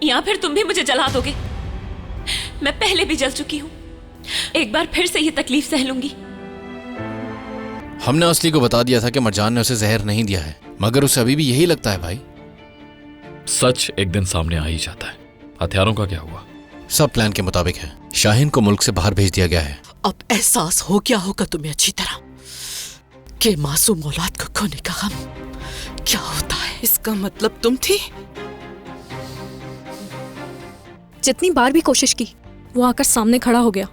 या फिर तुम भी मुझे जला दोगे। मैं पहले भी जल चुकी हूं, एक बार फिर से ये तकलीफ सह लूंगी। हमने असली को बता दिया था कि मरजान ने उसे जहर नहीं दिया है, मगर उसे अभी भी यही लगता है भाई। सच एक दिन सामने आ ही जाता है। हथियारों का क्या हुआ? सब प्लान के मुताबिक है। शाहीन को मुल्क से बाहर भेज दिया गया है। अब एहसास हो गया होगा तुम्हें अच्छी तरह कि मासूम औलाद को खोने का गम क्या होता है। इसका मतलब तुम थी। जितनी बार भी कोशिश की वो आकर सामने खड़ा हो गया।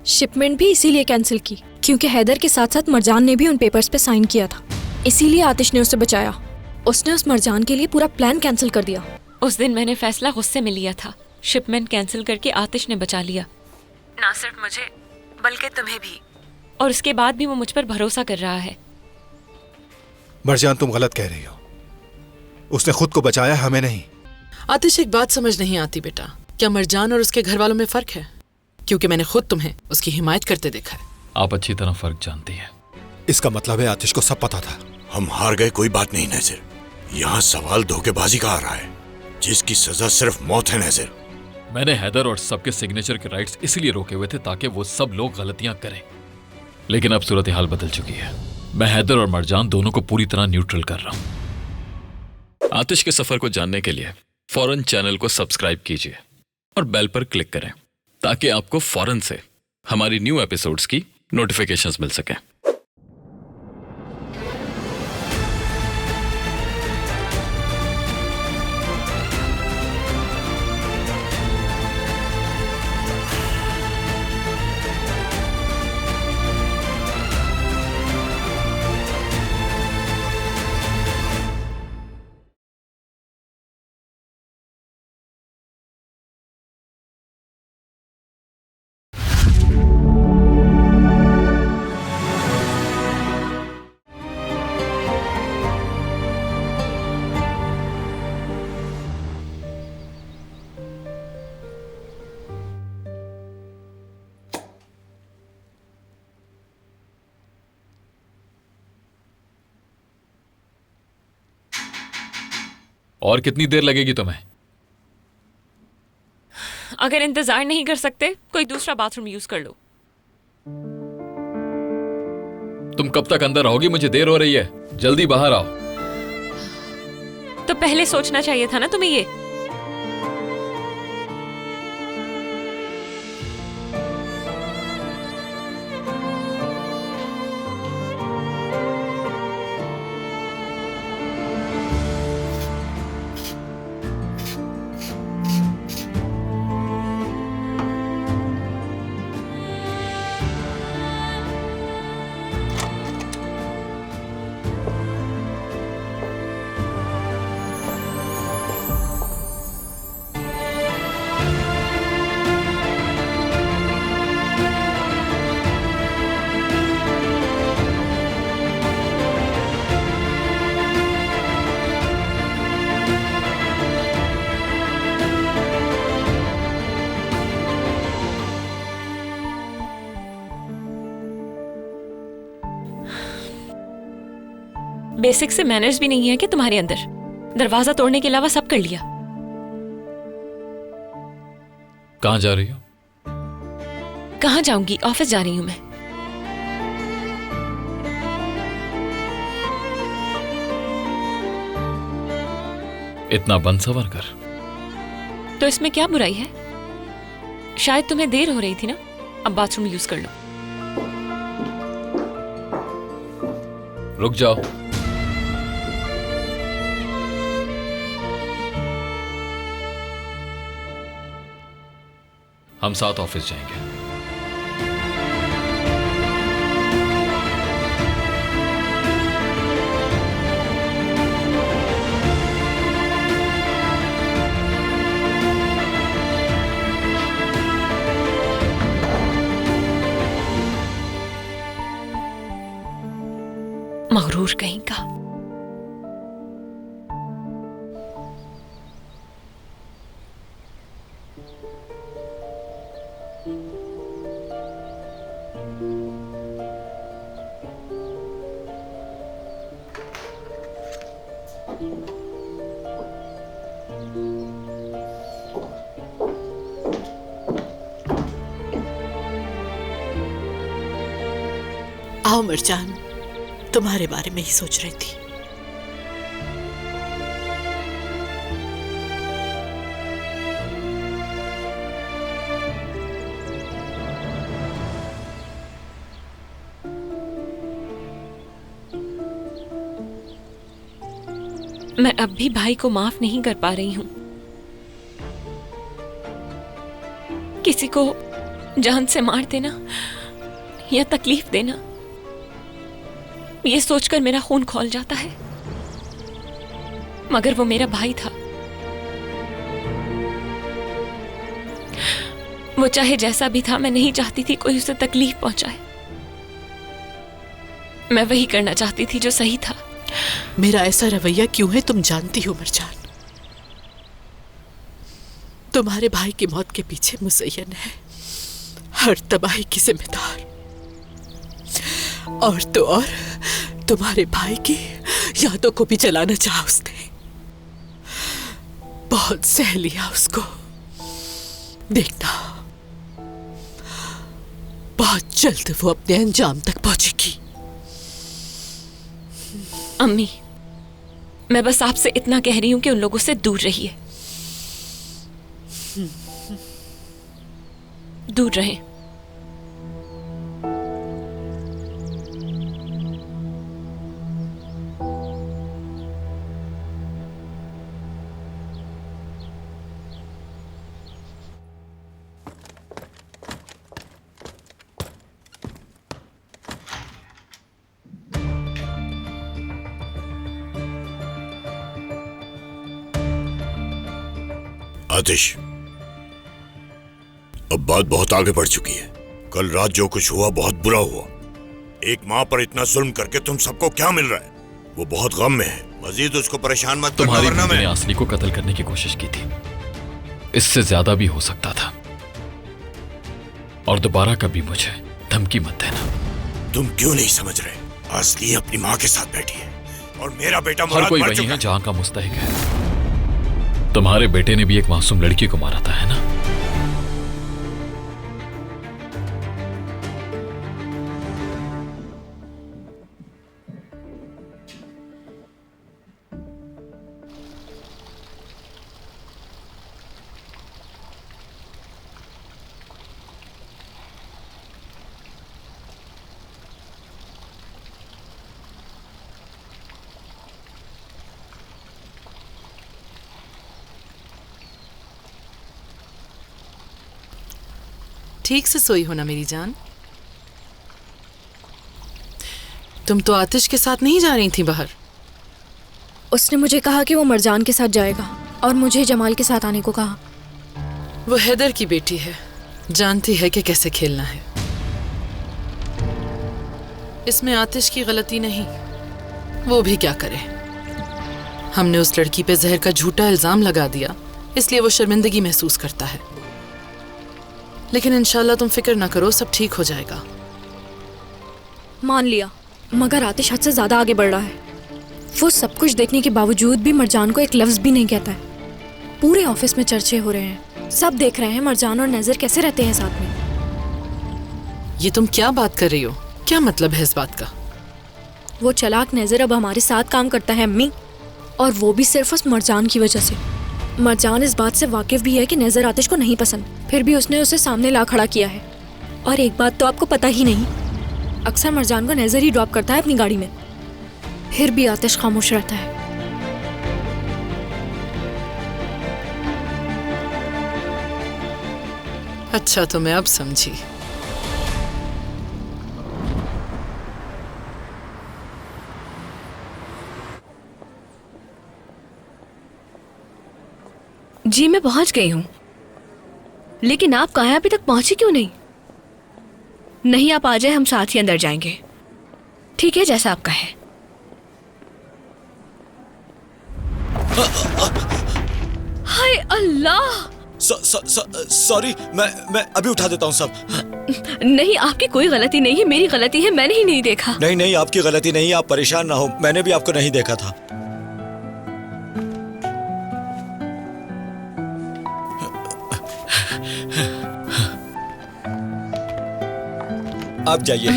शिपमेंट भी इसीलिए कैंसिल की क्योंकि हैदर के साथ साथ मरजान ने भी उन पेपर्स पे साइन किया था। इसीलिए आतिश ने उसे बचाया। उसने उस मरजान के लिए पूरा प्लान कैंसिल कर दिया। उस दिन मैंने फैसला गुस्से में लिया था। शिपमेंट कैंसिल करके आतिश ने बचा लिया, ना सिर्फ मुझे बल्कि तुम्हें भी। और उसके बाद भी वो मुझ पर भरोसा कर रहा है। मरजान, तुम गलत कह रही हो। उसने खुद को बचाया, हमें नहीं। आतिश, एक बात समझ नहीं आती बेटा, क्या मरजान और उसके घर वालों में फर्क है? क्योंकि मैंने खुद तुम्हें उसकी हिमायत करते देखा है। आप अच्छी तरह फर्क जानती हैं। इसका मतलब है आतिश को सब पता था। हम हार गए कोई बात नहीं नज़ीर, यहाँ सवाल धोखेबाजी का आ रहा है, जिसकी सजा सिर्फ मौत है नज़ीर। मैंने हैदर और सबके सिग्नेचर के राइट्स इसलिए रोके हुए थे ताकि वो सब लोग गलतियां करें, लेकिन अब सूरत हाल बदल चुकी है। मैं हैदर और मरजान दोनों को पूरी तरह न्यूट्रल कर रहा हूं। आतिश के सफर को जानने के लिए फौरन चैनल को सब्सक्राइब कीजिए और बेल पर क्लिक करें ताकि आपको फौरन से हमारी न्यू एपिसोड्स की नोटिफिकेशंस मिल सकें। और कितनी देर लगेगी तुम्हें? अगर इंतजार नहीं कर सकते, कोई दूसरा बाथरूम यूज कर लो। तुम कब तक अंदर रहोगी? मुझे देर हो रही है, जल्दी बाहर आओ। तो पहले सोचना चाहिए था ना तुम्हें ये। बेसिक से मैनर्स भी नहीं है कि तुम्हारे अंदर? दरवाजा तोड़ने के अलावा सब कर लिया। कहां जा रही हो? कहां जाऊंगी? ऑफिस जा रही हूं मैं। इतना बंद सवर कर। तो इसमें क्या बुराई है? शायद तुम्हें देर हो रही थी ना, अब बाथरूम यूज कर लो। रुक जाओ। हम साथ ऑफिस जाएंगे। मगरूर कहीं का। आओ मरजान, तुम्हारे बारे में ही सोच रही थी। मैं अब भी भाई को माफ नहीं कर पा रही हूं। किसी को जान से मार देना या तकलीफ देना, ये सोचकर मेरा खून खौल जाता है। मगर वो मेरा भाई था। वो चाहे जैसा भी था, मैं नहीं चाहती थी कोई उसे तकलीफ पहुंचाए। मैं वही करना चाहती थी जो सही था। मेरा ऐसा रवैया क्यों है तुम जानती हो मरजान। तुम्हारे भाई की मौत के पीछे मुज़य्यन है हर तबाही की जिम्मेदार। और तो और तुम्हारे भाई की यादों को भी जलाना चाहा उसने। बहुत सह लिया उसको। देखना, बहुत जल्द वो अपने अंजाम तक पहुंचेगी। अम्मी, मैं बस आपसे इतना कह रही हूं कि उन लोगों से दूर रहिए। दूर रहें। आतिश, अब बात बहुत आगे बढ़ चुकी है। कल रात जो कुछ हुआ बहुत बुरा हुआ। एक माँ पर इतना जुल्म करके तुम सबको क्या मिल रहा है? वो बहुत गम में है। मजीद उसको परेशान मत करना, तुम्हारी वरना बीवी ने मैं आसनी को कत्ल करने की कोशिश की थी। इससे ज्यादा भी हो सकता था। और दोबारा कभी मुझे धमकी मत देना। तुम क्यों नहीं समझ रहे? आसनी अपनी माँ के साथ बैठी है और मेरा बेटा हर मुराद कोई मर वही चुका है है। जहां का मुस्तहिक है। तुम्हारे बेटे ने भी एक मासूम लड़की को मारा था, है ना? ठीक से सोई हो ना मेरी जान? तुम तो आतिश के साथ नहीं जा रही थी बाहर? उसने मुझे कहा कि वो मरजान के साथ जाएगा और मुझे जमाल के साथ आने को कहा। वो हैदर की बेटी है, जानती है कि कैसे खेलना है। इसमें आतिश की गलती नहीं। वो भी क्या करे? हमने उस लड़की पे जहर का झूठा इल्जाम लगा दिया, इसलिए वो शर्मिंदगी महसूस करता है। लेकिन इंशाल्लाह तुम फिक्र ना करो, सब ठीक हो जाएगा। मान लिया, मगर आतिश हद से ज्यादा आगे बढ़ रहा है। वो सब कुछ देखने के बावजूद भी मरजान को एक लफ्ज भी नहीं कहता है। पूरे ऑफिस में चर्चे हो रहे हैं, सब देख रहे हैं मरजान और नजर कैसे रहते हैं साथ में। ये तुम क्या बात कर रही हो? क्या मतलब है इस बात का? वो चलाक नजर अब हमारे साथ काम करता है अम्मी, और वो भी सिर्फ उस मरजान की वजह से। मरजान इस बात से वाकिफ भी है कि नजर आतिश को नहीं पसंद, फिर भी उसने उसे सामने ला खड़ा किया है। और एक बात तो आपको पता ही नहीं, अक्सर मरजान को नजर ही ड्रॉप करता है अपनी गाड़ी में, फिर भी आतिश खामोश रहता है। अच्छा, तो मैं अब समझी। जी मैं पहुंच गई हूँ, लेकिन आप कहाँ अभी तक पहुंची क्यों नहीं? नहीं, आप आ जाए, हम साथ ही अंदर जाएंगे। ठीक है, जैसा आप कहें। हाय अल्लाह! सॉरी, मैं अभी उठा देता हूँ सब। नहीं, आपकी कोई गलती नहीं है, मेरी गलती है, मैंने ही नहीं देखा। नहीं, आपकी गलती नहीं, आप परेशान ना हो, मैंने भी आपको नहीं देखा था। आप जाइए।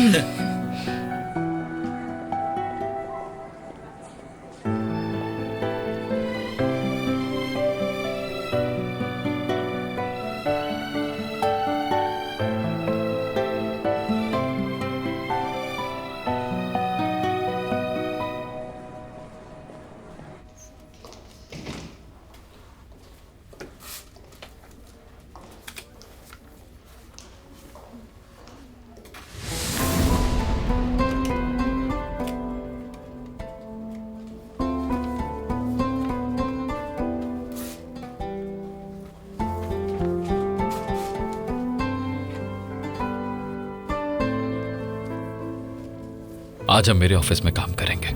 आज हम मेरे ऑफिस में काम करेंगे।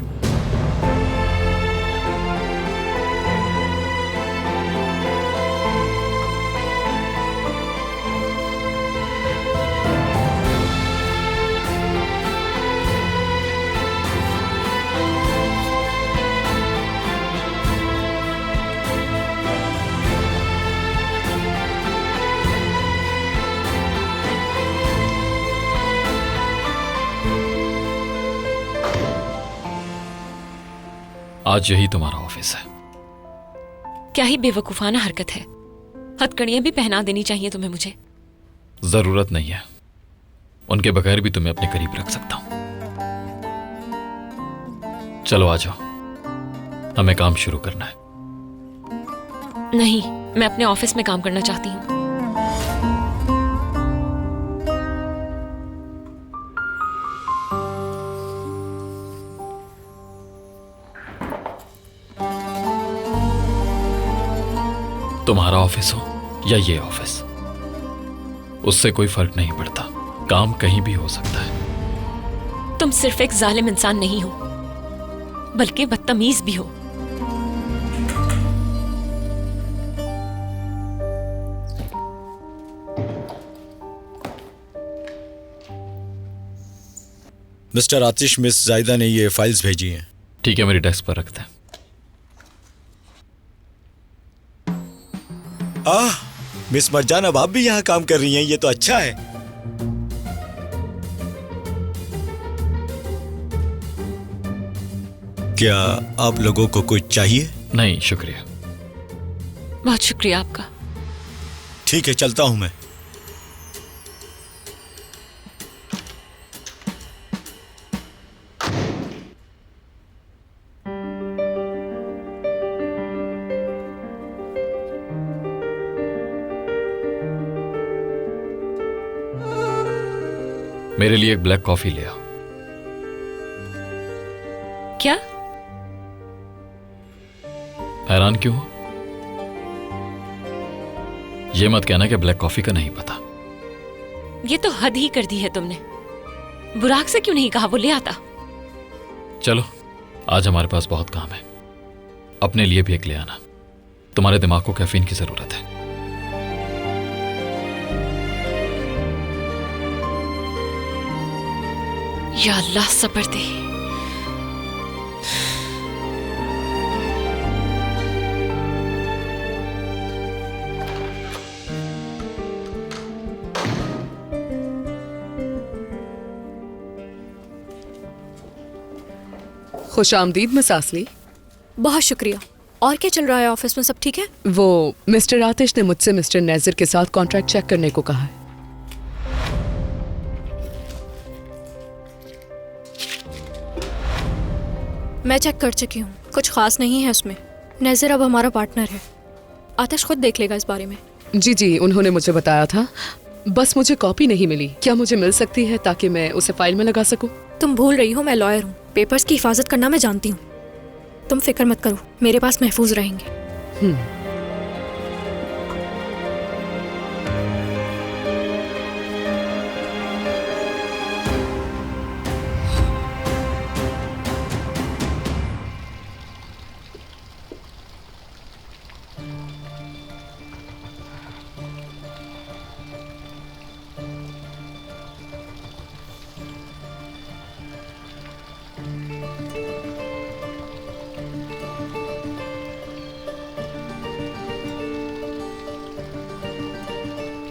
आज यही तुम्हारा ऑफिस है। क्या ही बेवकूफाना हरकत है। हथकड़ियां भी पहना देनी चाहिए तुम्हें मुझे। जरूरत नहीं है, उनके बगैर भी तुम्हें अपने करीब रख सकता हूं। चलो आ जाओ, हमें काम शुरू करना है। नहीं, मैं अपने ऑफिस में काम करना चाहती हूँ। तुम्हारा ऑफिस हो या ये ऑफिस, उससे कोई फर्क नहीं पड़ता। काम कहीं भी हो सकता है। तुम सिर्फ एक जालिम इंसान नहीं हो, बल्कि बदतमीज भी हो। मिस्टर आतिश, मिस जायदा ने ये फाइल्स भेजी हैं। ठीक है, मेरी डेस्क पर रखते हैं। मिस मरजान, अब आप भी यहाँ काम कर रही हैं, ये तो अच्छा है। क्या आप लोगों को कुछ चाहिए? नहीं शुक्रिया। बहुत शुक्रिया आपका। ठीक है, चलता हूं मैं। मेरे लिए एक ब्लैक कॉफी ले आओ। क्या? हैरान क्यों हो? ये मत कहना कि ब्लैक कॉफी का नहीं पता। ये तो हद ही कर दी है तुमने। बुराक से क्यों नहीं कहा, वो ले आता। चलो, आज हमारे पास बहुत काम है। अपने लिए भी एक ले आना। तुम्हारे दिमाग को कैफीन की जरूरत है। या अल्लाह सब्र दे। खुश आमदीद मिस आसली। बहुत शुक्रिया। और क्या चल रहा है ऑफिस में, सब ठीक है? वो मिस्टर आतिश ने मुझसे मिस्टर नेजर के साथ कॉन्ट्रैक्ट चेक करने को कहा है। मैं चेक कर चुकी हूँ, कुछ खास नहीं है उसमें। नेजर अब हमारा पार्टनर है। आतिश खुद देख लेगा इस बारे में। जी जी, उन्होंने मुझे बताया था, बस मुझे कॉपी नहीं मिली। क्या मुझे मिल सकती है ताकि मैं उसे फाइल में लगा सकूं? तुम भूल रही हो, मैं लॉयर हूँ। पेपर्स की हिफाजत करना मैं जानती हूँ। तुम फिक्र मत करो, मेरे पास महफूज रहेंगे।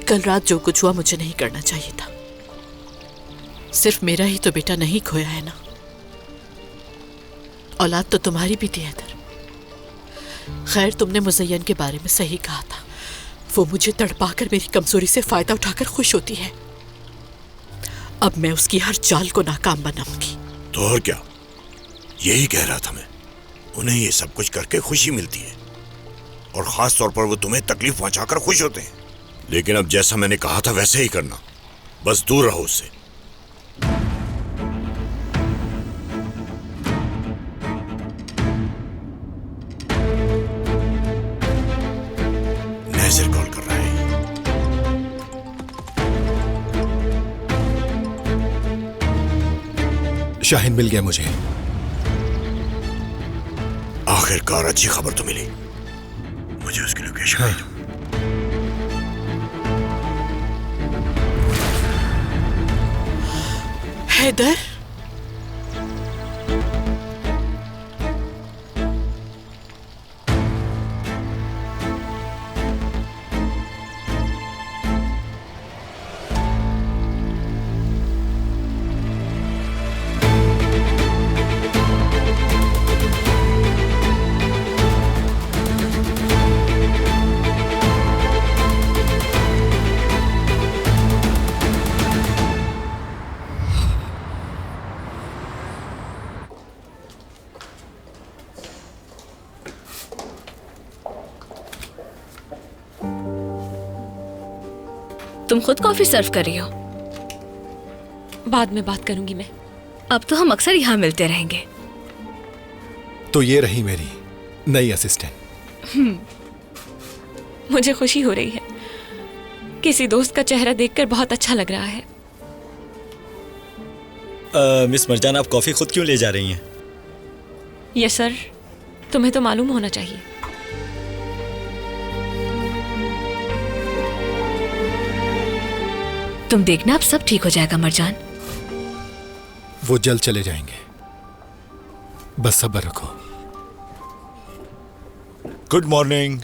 कल रात जो कुछ हुआ मुझे नहीं करना चाहिए था। सिर्फ मेरा ही तो बेटा नहीं खोया है ना, औलाद तो तुम्हारी भी थी हैदर। खैर, तुमने मुज़य्यन के बारे में सही कहा था। वो मुझे तड़पाकर मेरी कमजोरी से फायदा उठाकर खुश होती है। अब मैं उसकी हर चाल को नाकाम बनाऊंगी। तो और क्या, यही कह रहा था मैं। उन्हें ये सब कुछ करके खुशी मिलती है, और खास तौर पर वो तुम्हें तकलीफ पहुंचाकर खुश होते हैं। लेकिन अब जैसा मैंने कहा था वैसे ही करना, बस दूर रहो उससे। नेज़र कॉल कर रहा है। शाहीन मिल गया मुझे। आखिरकार अच्छी खबर तो मिली। मुझे उसकी लोकेशन भेजो। हैदर, तुम खुद कॉफी सर्व कर रही हो? बाद में बात करूंगी मैं। अब तो हम अक्सर यहाँ मिलते रहेंगे। तो ये रही मेरी नई असिस्टेंट। मुझे खुशी हो रही है। किसी दोस्त का चेहरा देखकर बहुत अच्छा लग रहा है। मिस मर्जान, आप कॉफी खुद क्यों ले जा रही हैं? यस सर, तुम्हें तो मालूम होना चाहिए। तुम देखना, अब सब ठीक हो जाएगा मरजान। वो जल्द चले जाएंगे, बस सब्र रखो। Good morning.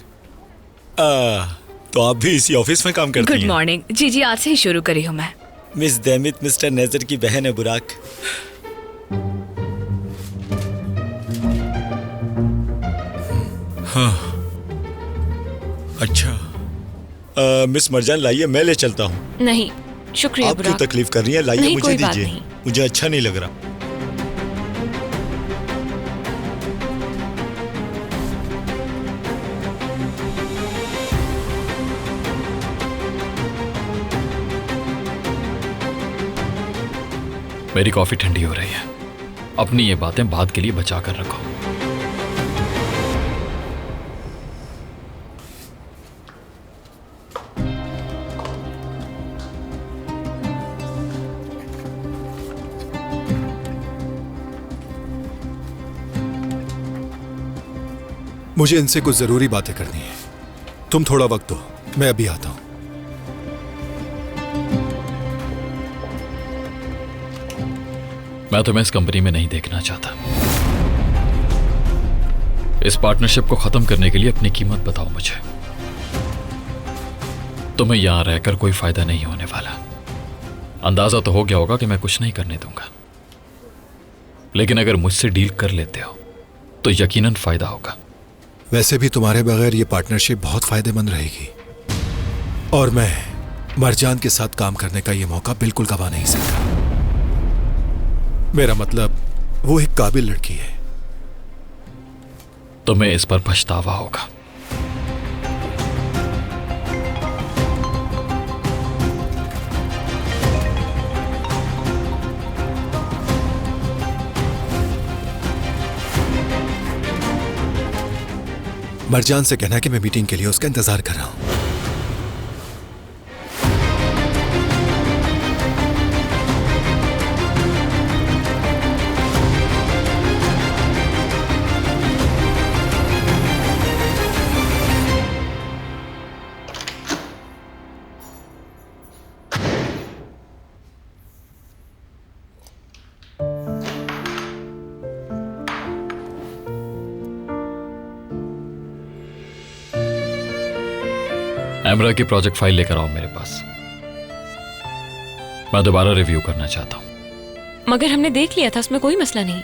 तो आप भी इसी ऑफिस में काम करती हैं? Good morning. जी जी, आज से ही शुरू करी हूँ मैं। मिस दैमित मिस्टर नेजर की बहन है बुराक। हाँ, अच्छा। मिस मर्जान, लाइए मैं ले चलता हूँ। नहीं शुक्रिया आप क्यों बुराक। तकलीफ कर रही हैं? लाइए नहीं, मुझे कोई बात दीजिए। नहीं। मुझे अच्छा नहीं लग रहा। मेरी कॉफी ठंडी हो रही है। अपनी ये बातें बाद के लिए बचा कर रखो। मुझे इनसे कुछ जरूरी बातें करनी है। तुम थोड़ा वक्त दो, मैं अभी आता हूं। मैं तुम्हें इस कंपनी में नहीं देखना चाहता। इस पार्टनरशिप को खत्म करने के लिए अपनी कीमत बताओ मुझे। तुम्हें यहां रहकर कोई फायदा नहीं होने वाला। अंदाजा तो हो गया होगा कि मैं कुछ नहीं करने दूंगा, लेकिन अगर मुझसे डील कर लेते हो तो यकीनन फायदा होगा। वैसे भी तुम्हारे बगैर ये पार्टनरशिप बहुत फायदेमंद रहेगी, और मैं मरजान के साथ काम करने का ये मौका बिल्कुल गवा नहीं सकता। मेरा मतलब, वो एक काबिल लड़की है। तुम्हें इस पर पछतावा होगा। मरजान से कहना कि मैं मीटिंग के लिए उसका इंतजार कर रहा हूं। एमरा की प्रोजेक्ट फाइल लेकर आओ मेरे पास। मैं दोबारा रिव्यू करना चाहता हूं। मगर हमने देख लिया था, उसमें कोई मसला नहीं।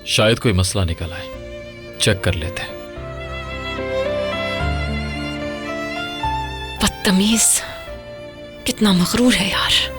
शायद कोई मसला निकल आए, चेक कर लेते हैं। बदतमीज, कितना मगरूर है यार।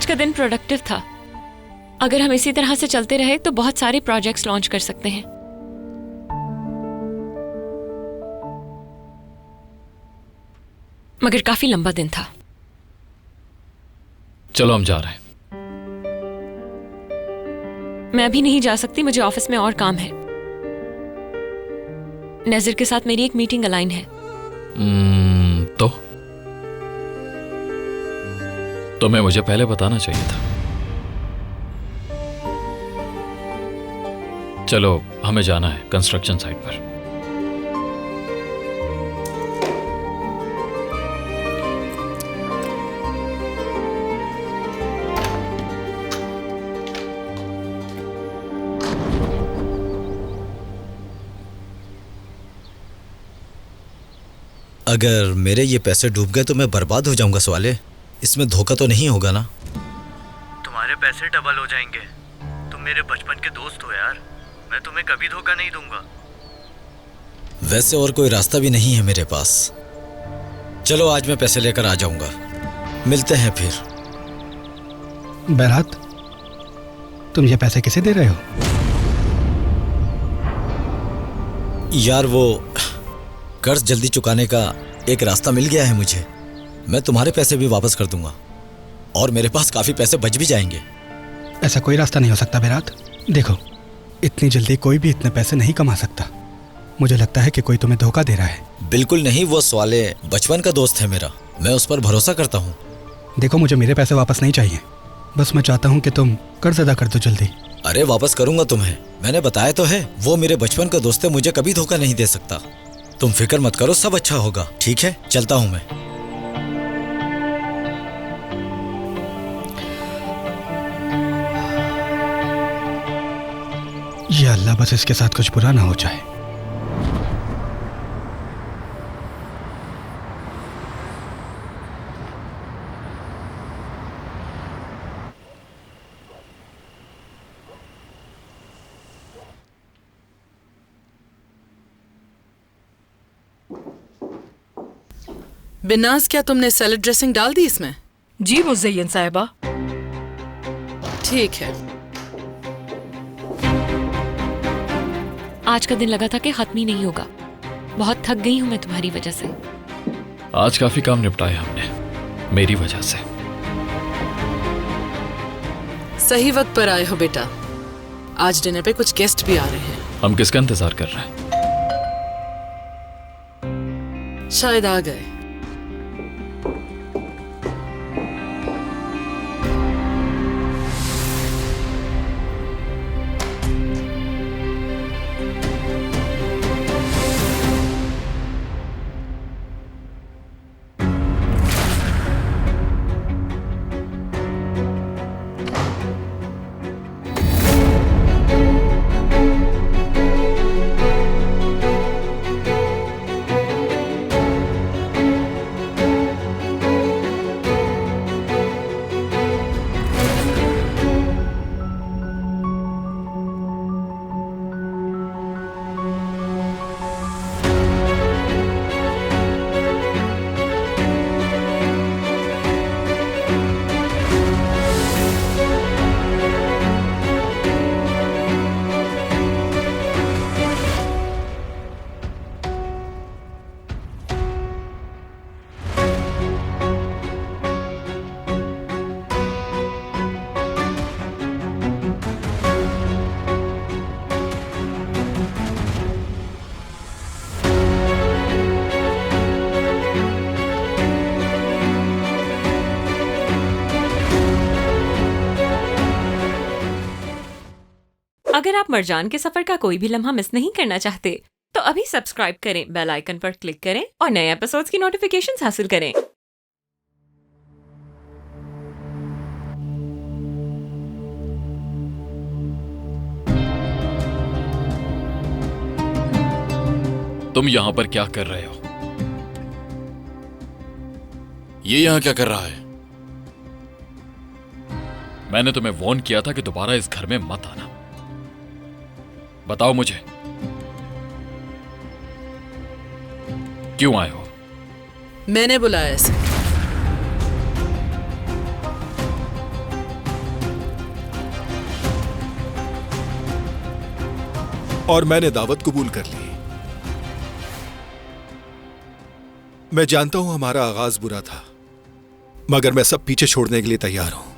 आज का दिन प्रोडक्टिव था। अगर हम इसी तरह से चलते रहे तो बहुत सारे प्रोजेक्ट्स लॉन्च कर सकते हैं। मगर काफी लंबा दिन था। चलो हम जा रहे हैं। मैं अभी नहीं जा सकती, मुझे ऑफिस में और काम है। नज़र के साथ मेरी एक मीटिंग अलाइन है। तो तुम्हें मुझे पहले बताना चाहिए था। चलो हमें जाना है कंस्ट्रक्शन साइट पर। अगर मेरे ये पैसे डूब गए तो मैं बर्बाद हो जाऊंगा सवाले। इसमें धोखा तो नहीं होगा ना? तुम्हारे पैसे डबल हो जाएंगे। तुम मेरे बचपन के दोस्त हो यार, मैं तुम्हें कभी धोखा नहीं दूंगा। वैसे और कोई रास्ता भी नहीं है मेरे पास। चलो आज मैं पैसे लेकर आ जाऊंगा, मिलते हैं फिर। बैरात, तुम ये पैसे किसे दे रहे हो? यार वो कर्ज जल्दी चुकाने का एक रास्ता मिल गया है मुझे। मैं तुम्हारे पैसे भी वापस कर दूंगा और मेरे पास काफी पैसे बच भी जाएंगे। ऐसा कोई रास्ता नहीं हो सकता बैरात। देखो, इतनी जल्दी कोई भी इतने पैसे नहीं कमा सकता। मुझे लगता है कि कोई तुम्हें धोखा दे रहा है। बिल्कुल नहीं, वो सवाले बचपन का दोस्त है मेरा, मैं उस पर भरोसा करता हूँ। देखो, मुझे मेरे पैसे वापस नहीं चाहिए, बस मैं चाहता हूँ कि तुम कर्ज अदा कर दो जल्दी। अरे वापस करूंगा तुम्हें, मैंने बताया तो है। वो मेरे बचपन का दोस्त है, मुझे कभी धोखा नहीं दे सकता। तुम फिक्र मत करो, सब अच्छा होगा। ठीक है, चलता हूं मैं। या अल्लाह, बस इसके साथ कुछ बुरा ना हो जाए। बिनाज, क्या तुमने सैलेड ड्रेसिंग डाल दी इसमें? जी मुज़य्यन साहिबा। ठीक है। आज का दिन लगा था कि खत्म ही नहीं होगा। बहुत थक गई हूं मैं तुम्हारी वजह से। आज काफी काम निपटाया हमने मेरी वजह से। सही वक्त पर आए हो बेटा। आज डिनर पे कुछ गेस्ट भी आ रहे हैं। हम किसका इंतजार कर रहे हैं? शायद आ गए। अगर आप मरजान के सफर का कोई भी लम्हा मिस नहीं करना चाहते तो अभी सब्सक्राइब करें, बेल आइकन पर क्लिक करें और नए एपिसोड्स की नोटिफिकेशंस हासिल करें। तुम यहाँ पर क्या कर रहे हो? ये यहाँ क्या कर रहा है? मैंने तुम्हें वॉर्न किया था कि दोबारा इस घर में मत आना। बताओ मुझे, क्यों आए हो? मैंने बुलाया इसे। और मैंने दावत कबूल कर ली। मैं जानता हूं हमारा आगाज बुरा था, मगर मैं सब पीछे छोड़ने के लिए तैयार हूं।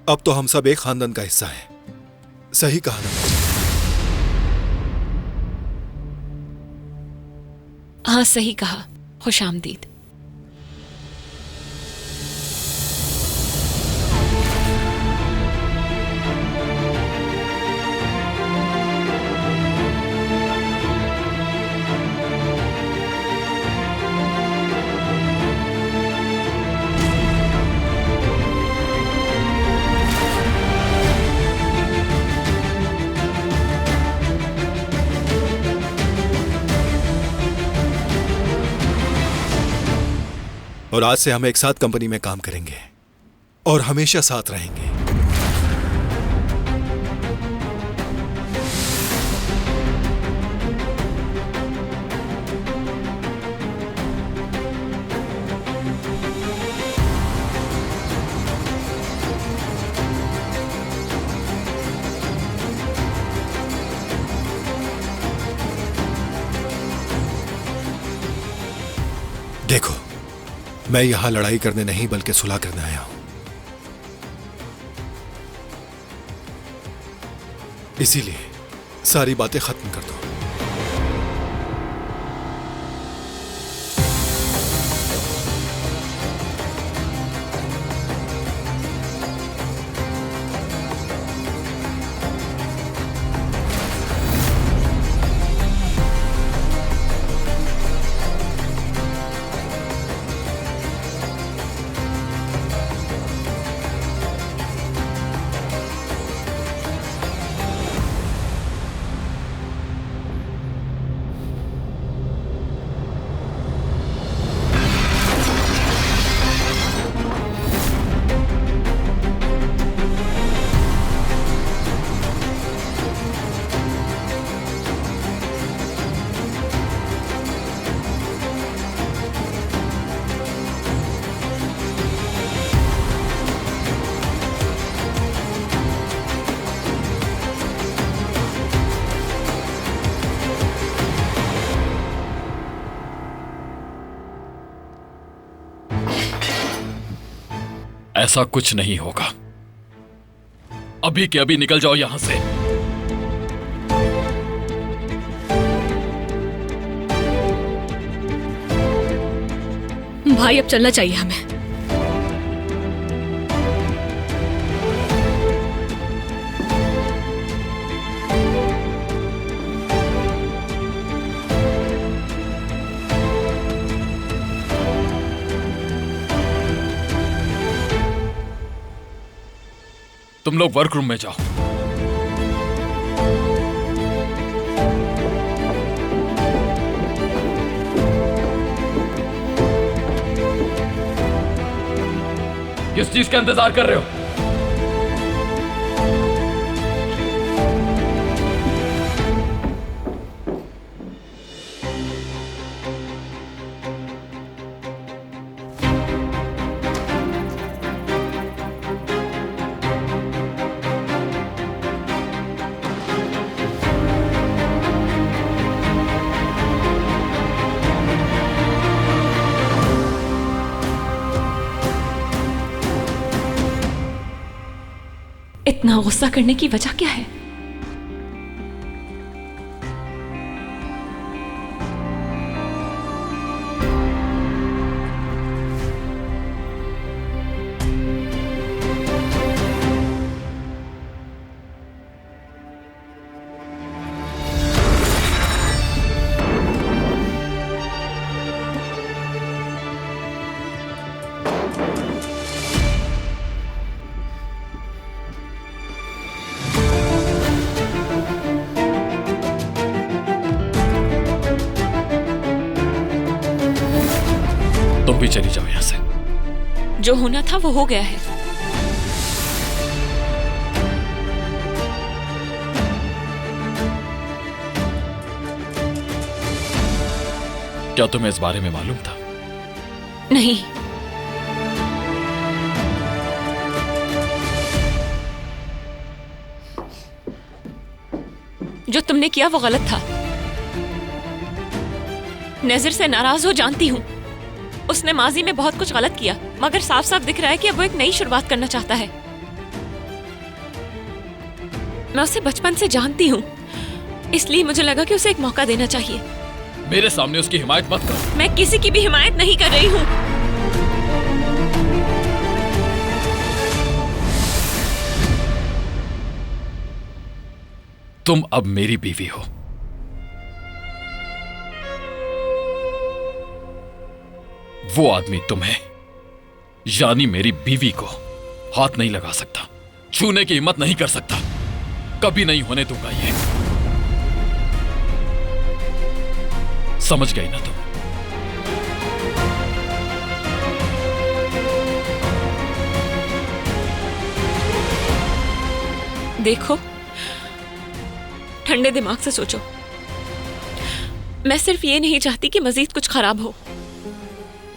अब तो हम सब एक खानदान का हिस्सा हैं। सही कहा ना? हाँ सही कहा। खुश आमदीद। और आज से हम एक साथ कंपनी में काम करेंगे और हमेशा साथ रहेंगे। देखो, मैं यहां लड़ाई करने नहीं बल्कि सुलह करने आया हूं। इसीलिए सारी बातें खत्म कर दो। ऐसा कुछ नहीं होगा। अभी के अभी निकल जाओ यहां से। भाई अब चलना चाहिए हमें। तुम लोग वर्क रूम में जाओ। किस चीज का इंतजार कर रहे हो? इतना गुस्सा करने की वजह क्या है? तुम भी चली जाओ यहां से। जो होना था वो हो गया है। क्या तुम्हें इस बारे में मालूम था? नहीं। जो तुमने किया वो गलत था। नजर से नाराज हो जानती हूँ, उसने माजी में बहुत कुछ गलत किया, मगर साफ साफ दिख रहा है कि अब वो एक नई शुरुआत करना चाहता है। मैं उसे बचपन से जानती हूँ, इसलिए मुझे लगा कि उसे एक मौका देना चाहिए। मेरे सामने उसकी हिमायत मत करो। मैं किसी की भी हिमायत नहीं कर रही हूँ। तुम अब मेरी बीवी हो। वो आदमी तुम्हें, यानी मेरी बीवी को, हाथ नहीं लगा सकता, छूने की हिम्मत नहीं कर सकता। कभी नहीं होने दूंगा ये। समझ गई ना तुम? देखो, ठंडे दिमाग से सोचो। मैं सिर्फ ये नहीं चाहती कि मजीद कुछ खराब हो।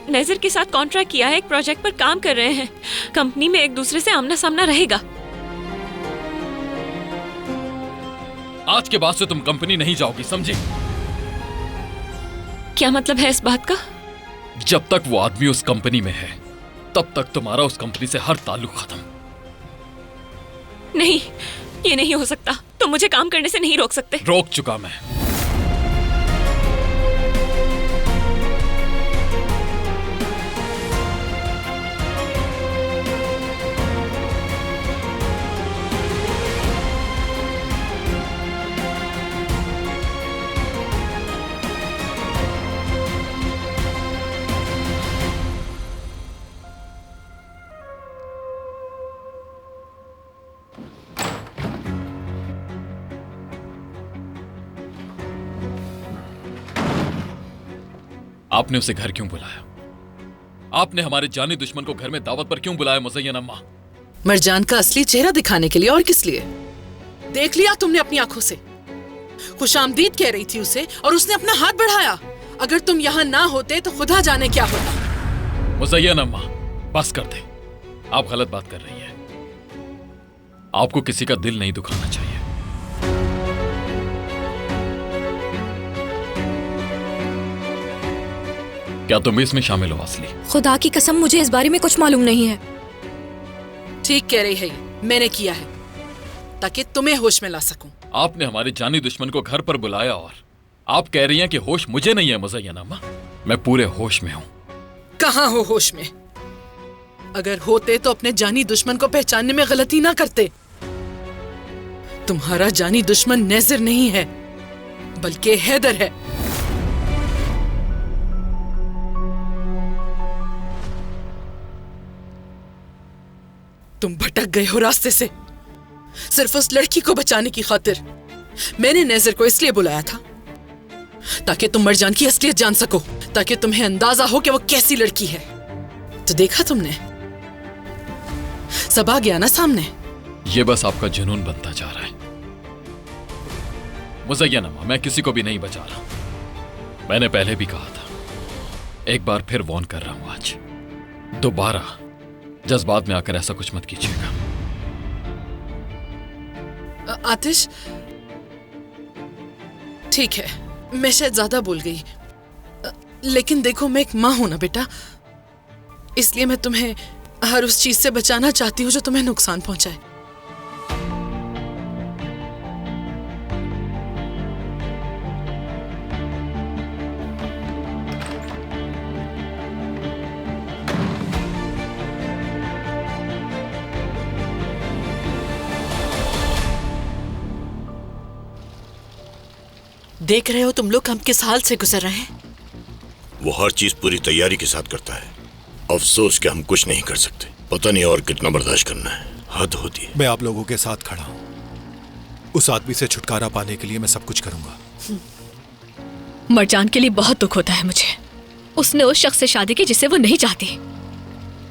नेजर के साथ कॉन्ट्रैक्ट किया है, एक प्रोजेक्ट पर काम कर रहे हैं, कंपनी में एक दूसरे से आमना सामना रहेगा। आज के बाद से तुम कंपनी नहीं जाओगी, समझी? क्या मतलब है इस बात का? जब तक वो आदमी उस कंपनी में है, तब तक तुम्हारा उस कंपनी से हर ताल्लुक खत्म। नहीं, ये नहीं हो सकता। तुम मुझे काम करने से नहीं रोक सकते। रोक चुका मैं। आपने उसे घर क्यों बुलाया? आपने हमारे जानी दुश्मन को घर में दावत पर क्यों बुलाया मुज़य्यन अम्मा? मरजान का असली चेहरा दिखाने के लिए, और किस लिए? देख लिया तुमने अपनी आंखों से। खुशामदीद कह रही थी उसे और उसने अपना हाथ बढ़ाया। अगर तुम यहाँ ना होते तो खुदा जाने क्या होता। मुज़य्यन अम्मा, बस कर दे। आप गलत बात कर रही हैं। आपको किसी का दिल नहीं दुखाना चाहिए। क्या तुम भी इसमें शामिल हो असली? खुदा की कसम, मुझे इस बारे में कुछ मालूम नहीं है। ठीक कह रही है ये, मैंने किया है ताकि तुम्हें होश में ला सकूं। आपने हमारे जानी दुश्मन को घर पर बुलाया और आप कह रही हैं कि होश मुझे नहीं है मुज़य्यन अम्मा। मैं पूरे होश में हूं। कहाँ हो होश में? अगर होते तो अपने जानी दुश्मन को पहचानने में गलती ना करते। तुम्हारा जानी दुश्मन नेज़र नहीं है, बल्कि हैदर है। तुम भटक गए हो रास्ते से, सिर्फ उस लड़की को बचाने की खातिर। मैंने नेज़र को इसलिए बुलाया था ताकि तुम मरजान की असलियत जान सको, ताकि तुम्हें अंदाजा हो कि वो कैसी लड़की है। तो देखा तुमने, सब आ गया ना सामने। ये बस आपका जुनून बनता जा रहा है मुज़य्यन अम्मा। मैं किसी को भी नहीं बचा रहा। मैंने पहले भी कहा था, एक बार फिर वॉर्न कर रहा हूं आज। दोबारा जज्बात में आकर ऐसा कुछ मत कीजिएगा। आतिश, ठीक है, मैं शायद ज्यादा बोल गई, लेकिन देखो मैं एक माँ हूं ना बेटा, इसलिए मैं तुम्हें हर उस चीज से बचाना चाहती हूँ जो तुम्हें नुकसान पहुंचाए। देख रहे हो तुम लोग हम किस हाल से गुजर रहे हैं। वो हर चीज पूरी तैयारी के साथ करता है। अफसोस कि हम कुछ नहीं कर सकते। पता नहीं और कितना बर्दाश्त करना है, हद होती है। मैं आप लोगों के साथ खड़ा हूं। उस आदमी से छुटकारा पाने के लिए मैं सब कुछ करूंगा। मरजान के लिए बहुत दुख होता है मुझे। उसने उस शख्स से शादी की जिसे वो नहीं चाहती।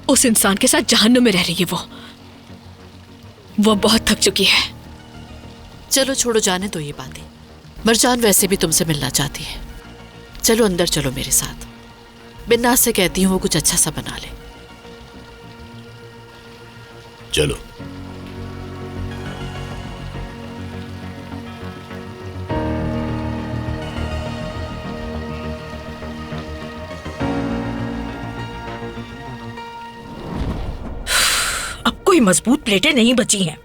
उस इंसान के साथ जहन्नुम में रह रही है वो बहुत थक चुकी है। चलो छोड़ो, जाने दो ये बातें। मरजान वैसे भी तुमसे मिलना चाहती है। चलो अंदर चलो मेरे साथ। बिन्नास से कहती हूँ वो कुछ अच्छा सा बना ले। चलो। कोई मजबूत प्लेटें नहीं बची हैं।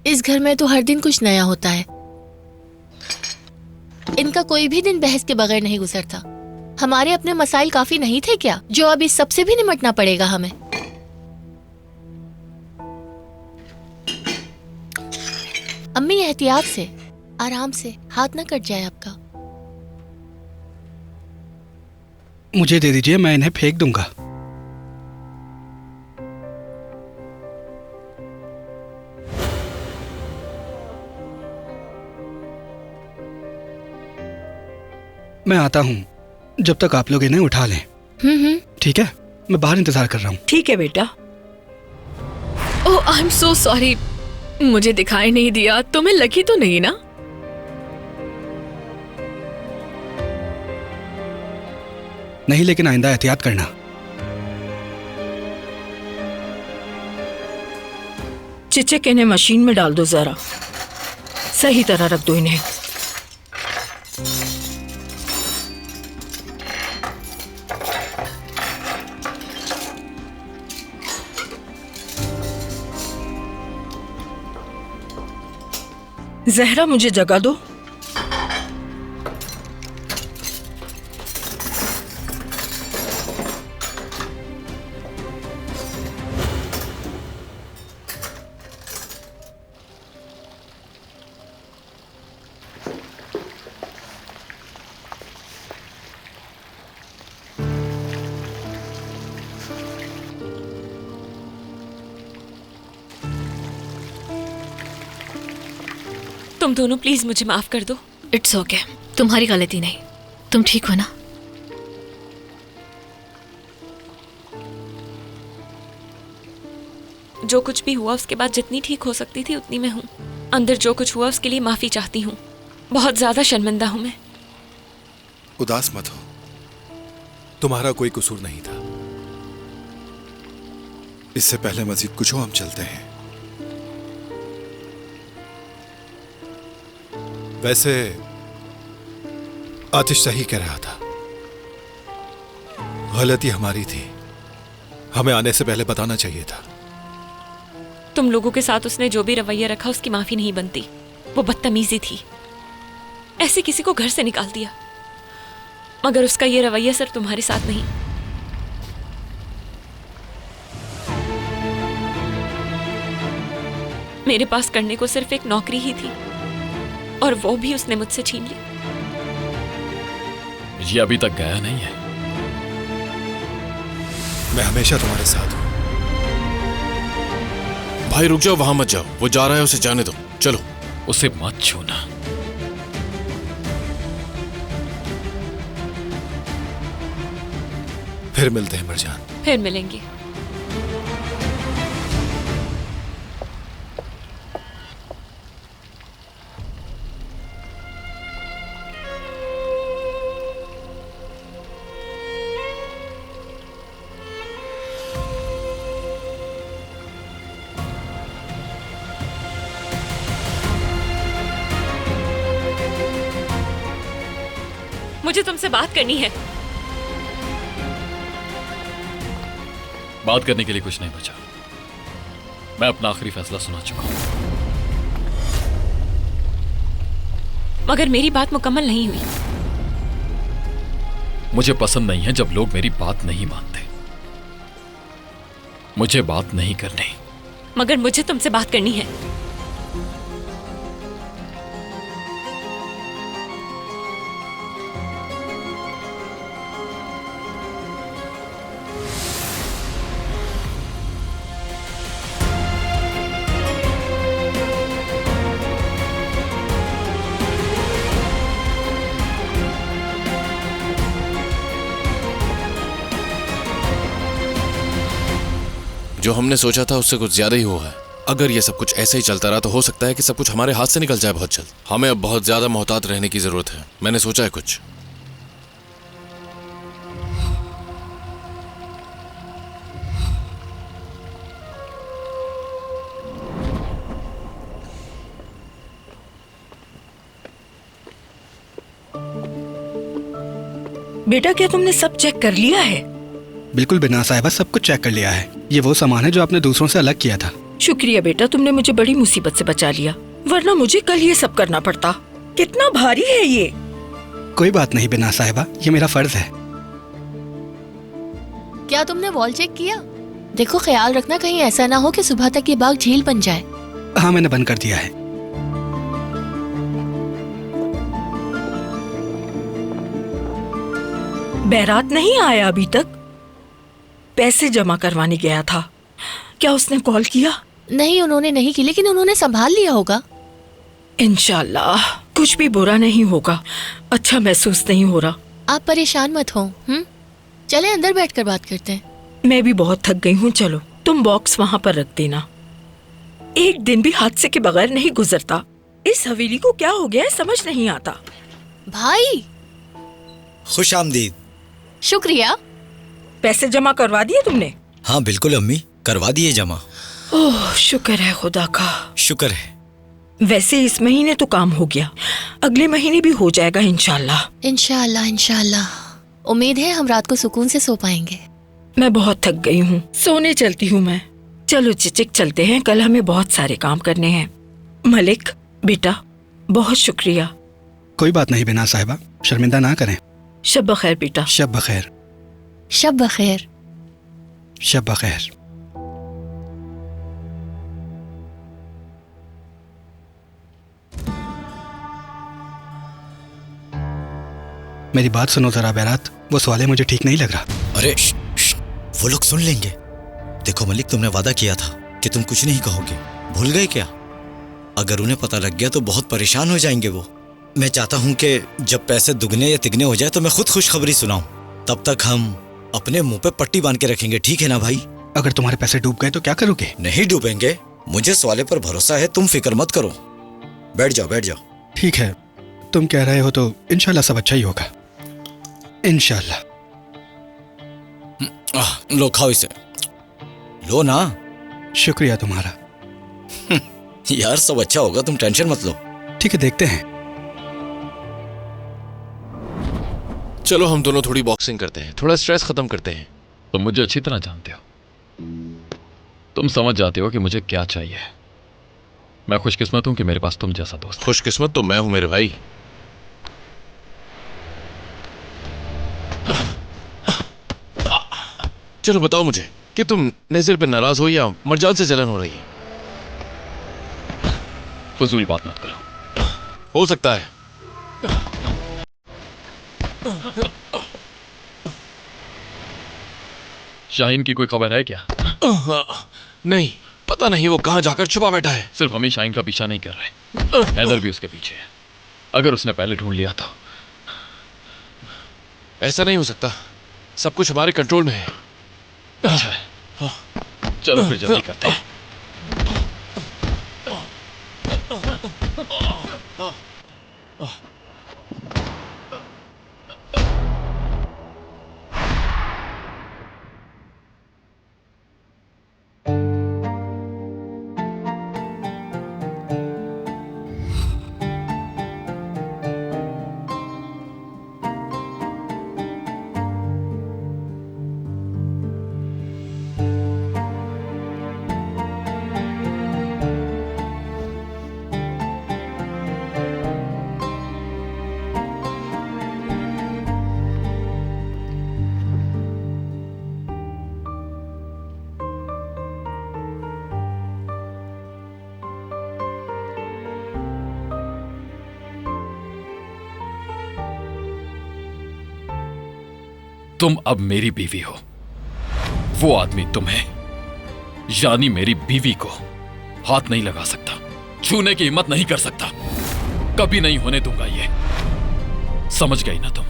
इस घर में तो हर दिन कुछ नया होता है। इनका कोई भी दिन बहस के बगैर नहीं गुजरता। हमारे अपने मसाइल काफी नहीं थे क्या, जो अब इस सबसे भी निमटना पड़ेगा हमें? अम्मी एहतियात से, आराम से, हाथ ना कट जाए आपका। मुझे दे दीजिए, मैं इन्हें फेंक दूंगा। मैं आता हूँ, जब तक आप लोग इन्हें उठा लें। ठीक है, मैं बाहर इंतजार कर रहा हूँ। ठीक है बेटा। ओह आई एम सो सॉरी, मुझे दिखाई नहीं दिया। तुम्हें लगी तो नहीं ना? नहीं, लेकिन आइंदा एहतियात करना। चिचिक इन्हें मशीन में डाल दो, जरा सही तरह रख दो इन्हें। जहरा मुझे जगा दो। तुम दोनों प्लीज मुझे माफ कर दो। इट्स ओके, तुम्हारी गलती नहीं। तुम ठीक हो ना? जो कुछ भी हुआ उसके बाद जितनी ठीक हो सकती थी उतनी मैं हूँ। अंदर जो कुछ हुआ उसके लिए माफी चाहती हूँ। बहुत ज्यादा शर्मिंदा हूँ मैं। उदास मत हो, तुम्हारा कोई कसूर नहीं था। इससे पहले मजीद कुछ हो, हम चलते हैं। वैसे आतिश सही कह रहा था, गलती हमारी थी। हमें आने से पहले बताना चाहिए था। तुम लोगों के साथ उसने जो भी रवैया रखा उसकी माफी नहीं बनती। वो बदतमीजी थी। ऐसे किसी को घर से निकाल दिया। मगर उसका ये रवैया सिर्फ तुम्हारे साथ नहीं। मेरे पास करने को सिर्फ एक नौकरी ही थी और वो भी उसने मुझसे छीन ली। ये अभी तक गया नहीं है। मैं हमेशा तुम्हारे साथ हूं। भाई रुक जाओ, वहां मत जाओ। वो जा रहा है, उसे जाने दो। चलो। उसे मत छूना। फिर मिलते हैं मरजान। फिर मिलेंगे। मुझे तुमसे बात करनी है। बात करने के लिए कुछ नहीं बचा। मैं अपना आखिरी फैसला सुना चुका हूं। मगर मेरी बात मुकम्मल नहीं हुई। मुझे पसंद नहीं है जब लोग मेरी बात नहीं मानते। मुझे बात नहीं करनी। मगर मुझे तुमसे बात करनी है। जो हमने सोचा था उससे कुछ ज्यादा ही हुआ है। अगर ये सब कुछ ऐसे ही चलता रहा तो हो सकता है कि सब कुछ हमारे हाथ से निकल जाए बहुत जल्द। हमें अब बहुत ज्यादा मोहतात रहने की जरूरत है। मैंने सोचा है कुछ। बेटा क्या तुमने सब चेक कर लिया है? बिल्कुल बिना साहिबा, सब कुछ चेक कर लिया है। ये वो सामान है जो आपने दूसरों से अलग किया था। शुक्रिया बेटा, तुमने मुझे बड़ी मुसीबत से बचा लिया, वरना मुझे कल ये सब करना पड़ता। कितना भारी है ये। कोई बात नहीं बिना साहिबा, ये मेरा फर्ज है। क्या तुमने वॉल चेक किया? देखो ख्याल रखना कहीं ऐसा ना हो कि सुबह तक ये बाग झील बन जाए। हाँ मैंने बंद कर दिया है। बैरात नहीं आया अभी तक? पैसे जमा करवाने गया था, क्या उसने कॉल किया? नहीं, उन्होंने नहीं की, लेकिन उन्होंने संभाल लिया होगा। इंशाल्लाह कुछ भी बुरा नहीं होगा। अच्छा महसूस नहीं हो रहा। आप परेशान मत हो। चले अंदर बैठकर बात करते हैं। मैं भी बहुत थक गई हूँ। चलो तुम बॉक्स वहाँ पर रख देना। एक दिन भी हादसे के बगैर नहीं गुजरता। इस हवेली को क्या हो गया है समझ नहीं आता। भाई खुश आमदीद। शुक्रिया। पैसे जमा करवा दिए तुमने? हाँ बिल्कुल अम्मी, करवा दिए जमा। ओह शुक्र है खुदा का। शुक्र है। वैसे इस महीने तो काम हो गया, अगले महीने भी हो जाएगा इंशाल्लाह। इंशाल्लाह इंशाल्लाह। उम्मीद है हम रात को सुकून से सो पाएंगे। मैं बहुत थक गई हूँ, सोने चलती हूँ मैं। चलो चिचिक चलते हैं, कल हमें बहुत सारे काम करने हैं। मलिक बेटा बहुत शुक्रिया। कोई बात नहीं बिना साहिबा, शर्मिंदा ना करें। शब बखैर बेटा। शब बखैर। शब बखैर। शब बखैर। मेरी बात सुनो जरा बैरात, वो सवाल मुझे ठीक नहीं लग रहा। अरे वो लोग सुन लेंगे। देखो मलिक, तुमने वादा किया था कि तुम कुछ नहीं कहोगे, भूल गए क्या? अगर उन्हें पता लग गया तो बहुत परेशान हो जाएंगे वो। मैं चाहता हूं कि जब पैसे दुगने या तिगने हो जाए तो मैं खुद खुशखबरी सुनाऊं। तब तक हम अपने मुंह पे पट्टी बांध के रखेंगे, ठीक है ना भाई? अगर तुम्हारे पैसे डूब गए तो क्या करोगे? नहीं डूबेंगे, मुझे सवाले पर भरोसा है, तुम फिक्र मत करो। बैठ जाओ बैठ जाओ। ठीक है, तुम कह रहे हो तो इंशाल्लाह सब अच्छा ही होगा, इंशाल्लाह। लो खाओ इसे, लो ना। शुक्रिया तुम्हारा। यार सब अच्छा होगा, तुम टेंशन मत लो। ठीक है देखते हैं। चलो हम दोनों थोड़ी बॉक्सिंग करते हैं, थोड़ा स्ट्रेस खत्म करते हैं। तुम मुझे अच्छी तरह जानते हो, तुम समझ जाते हो कि मुझे क्या चाहिए। मैं खुशकिस्मत हूं कि मेरे पास तुम जैसा दोस्त। खुशकिस्मत तो मैं हूं मेरे भाई। चलो बताओ मुझे कि तुम नज़ीर पे नाराज हो या मरजान से जलन हो रही है? फजूल बात मत करो। हो सकता है। शाहीन की कोई खबर है क्या? नहीं, पता नहीं वो कहां जाकर छुपा बैठा है। सिर्फ हम ही शाहीन का पीछा नहीं कर रहे, हैदर भी उसके पीछे है। अगर उसने पहले ढूंढ लिया तो। ऐसा नहीं हो सकता, सब कुछ हमारे कंट्रोल में है। अच्छा, चलो फिर जल्दी करते हैं। तुम अब मेरी बीवी हो, वो आदमी तुम्हें यानी मेरी बीवी को हाथ नहीं लगा सकता, छूने की हिम्मत नहीं कर सकता, कभी नहीं होने दूंगा ये। समझ गई ना तुम?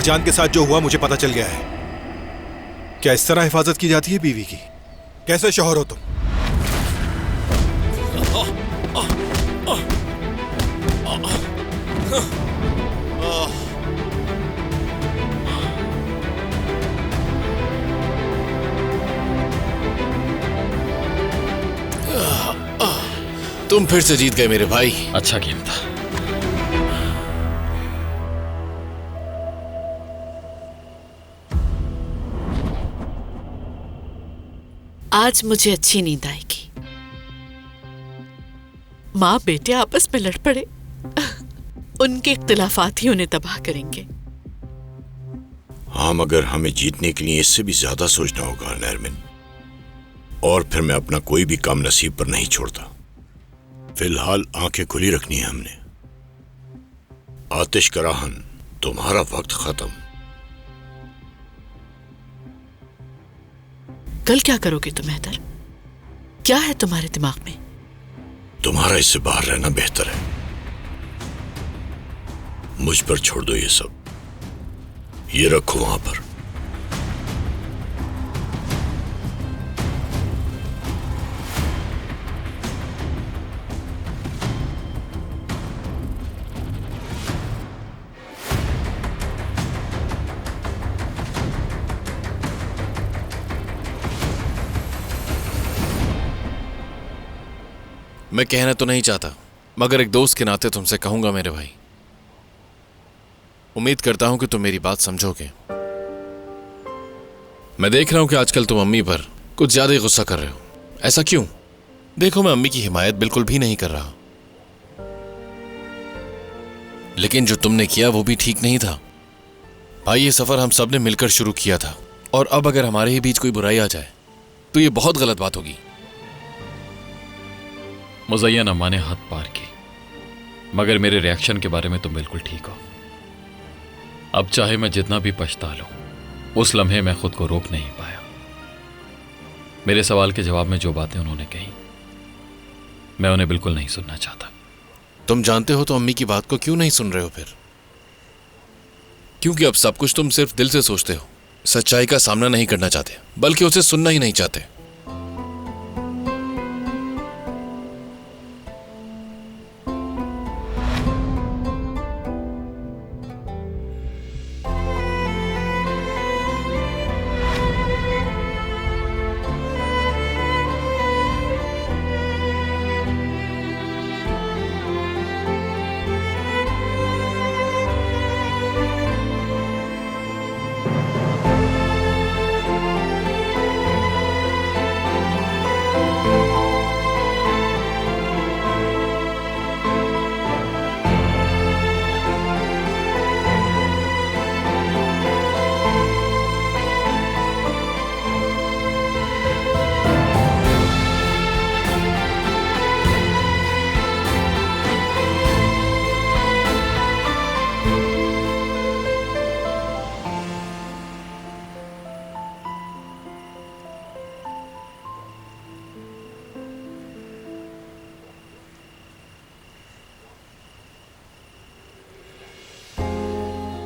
मरजान के साथ जो हुआ मुझे पता चल गया है। क्या इस तरह हिफाजत की जाती है बीवी की? कैसे शौहर हो तुम? तुम फिर से जीत गए मेरे भाई। अच्छा गेम था। आज मुझे अच्छी नींद आएगी। माँ बेटे आपस में लड़ पड़े, उनके इख्तिलाफात ही उन्हें तबाह करेंगे। हाँ, मगर हमें जीतने के लिए इससे भी ज्यादा सोचना होगा नरमिन। और फिर मैं अपना कोई भी काम नसीब पर नहीं छोड़ता। फिलहाल आंखें खुली रखनी है हमने। आतिश कराहन, तुम्हारा वक्त खत्म। कल क्या करोगे तुम हैदर? क्या है तुम्हारे दिमाग में? तुम्हारा इससे बाहर रहना बेहतर है। मुझ पर छोड़ दो ये सब। ये रखो वहां पर। मैं कहना तो नहीं चाहता, मगर एक दोस्त के नाते तुमसे कहूंगा मेरे भाई। उम्मीद करता हूं कि तुम मेरी बात समझोगे। मैं देख रहा हूं कि आजकल तुम अम्मी पर कुछ ज्यादा ही गुस्सा कर रहे हो। ऐसा क्यों? देखो, मैं अम्मी की हिमायत बिल्कुल भी नहीं कर रहा, लेकिन जो तुमने किया वो भी ठीक नहीं था। भाई, ये सफर हम सब ने मिलकर शुरू किया था, और अब अगर हमारे ही बीच कोई बुराई आ जाए तो ये बहुत गलत बात होगी। मुज़य्यन अम्मा ने हद पार की, मगर मेरे रिएक्शन के बारे में तुम बिल्कुल ठीक हो। अब चाहे मैं जितना भी पछता लूं, उस लम्हे मैं खुद को रोक नहीं पाया। मेरे सवाल के जवाब में जो बातें उन्होंने कही, मैं उन्हें बिल्कुल नहीं सुनना चाहता। तुम जानते हो तो अम्मी की बात को क्यों नहीं सुन रहे हो फिर? क्योंकि अब सब कुछ तुम सिर्फ दिल से सोचते हो, सच्चाई का सामना नहीं करना चाहते, बल्कि उसे सुनना ही नहीं चाहते।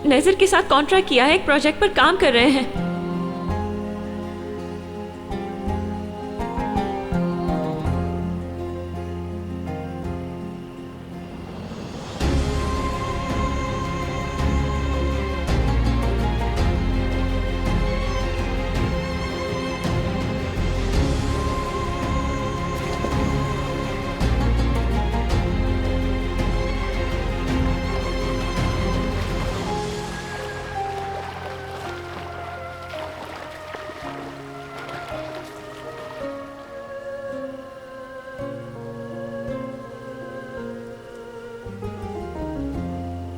नेजर के साथ कॉन्ट्रैक्ट किया है, एक प्रोजेक्ट पर काम कर रहे हैं।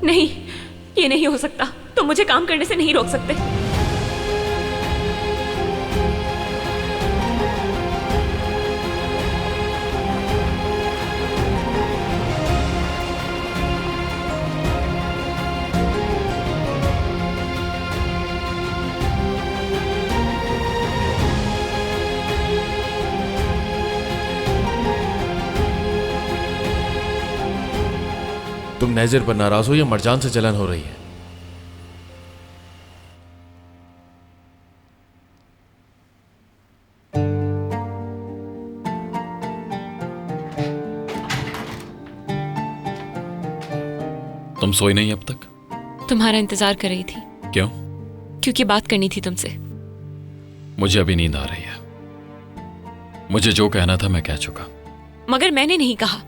नहीं, ये नहीं हो सकता। तुम मुझे काम करने से नहीं रोक सकते। तुम नेजर पर नाराज हो या मरजान से जलन हो रही है? तुम सोई नहीं अब तक? तुम्हारा इंतजार कर रही थी। क्यों? क्योंकि बात करनी थी तुमसे। मुझे अभी नींद आ रही है। मुझे जो कहना था मैं कह चुका। मगर मैंने नहीं कहा।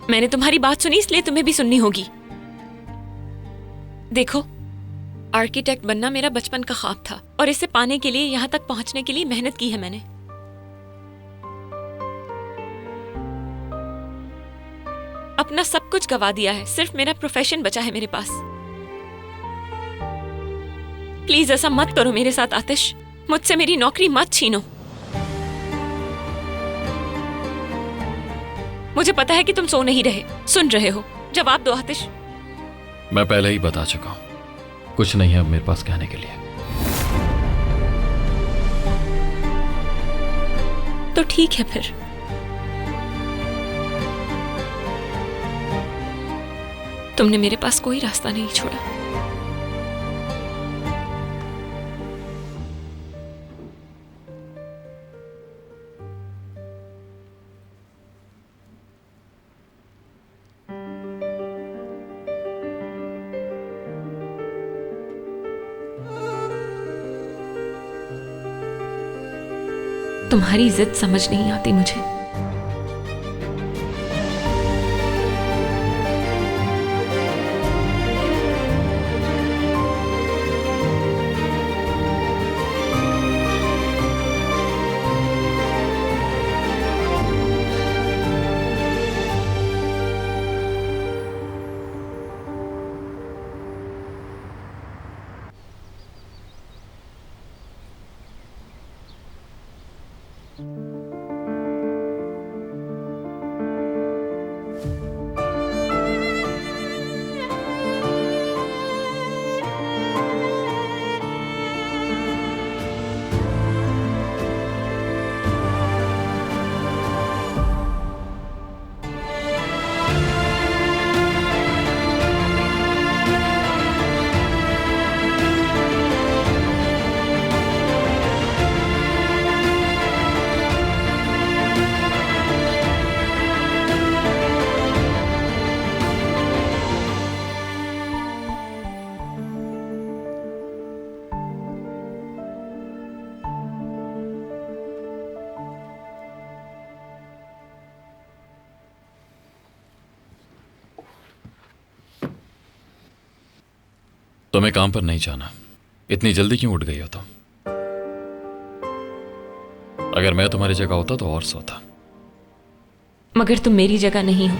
मैंने तुम्हारी बात सुनी, इसलिए तुम्हें भी सुननी होगी। देखो, आर्किटेक्ट बनना मेरा बचपन का ख्वाब था और इसे पाने के लिए, यहां तक पहुंचने के लिए मेहनत की है मैंने। अपना सब कुछ गवा दिया है, सिर्फ मेरा प्रोफेशन बचा है मेरे पास। प्लीज ऐसा मत करो मेरे साथ आतिश। मुझसे मेरी नौकरी मत छीनो। मुझे पता है कि तुम सो नहीं रहे, सुन रहे हो। जवाब दो आतिश। मैं पहले ही बता चुका हूं, कुछ नहीं है अब मेरे पास कहने के लिए। तो ठीक है फिर। तुमने मेरे पास कोई रास्ता नहीं छोड़ा। तुम्हारी जिद समझ नहीं आती मुझे। तुम्हें काम पर नहीं जाना, इतनी जल्दी क्यों उठ गई हो तुम? अगर मैं तुम्हारी जगह होता तो और सोता। मगर तुम मेरी जगह नहीं हो।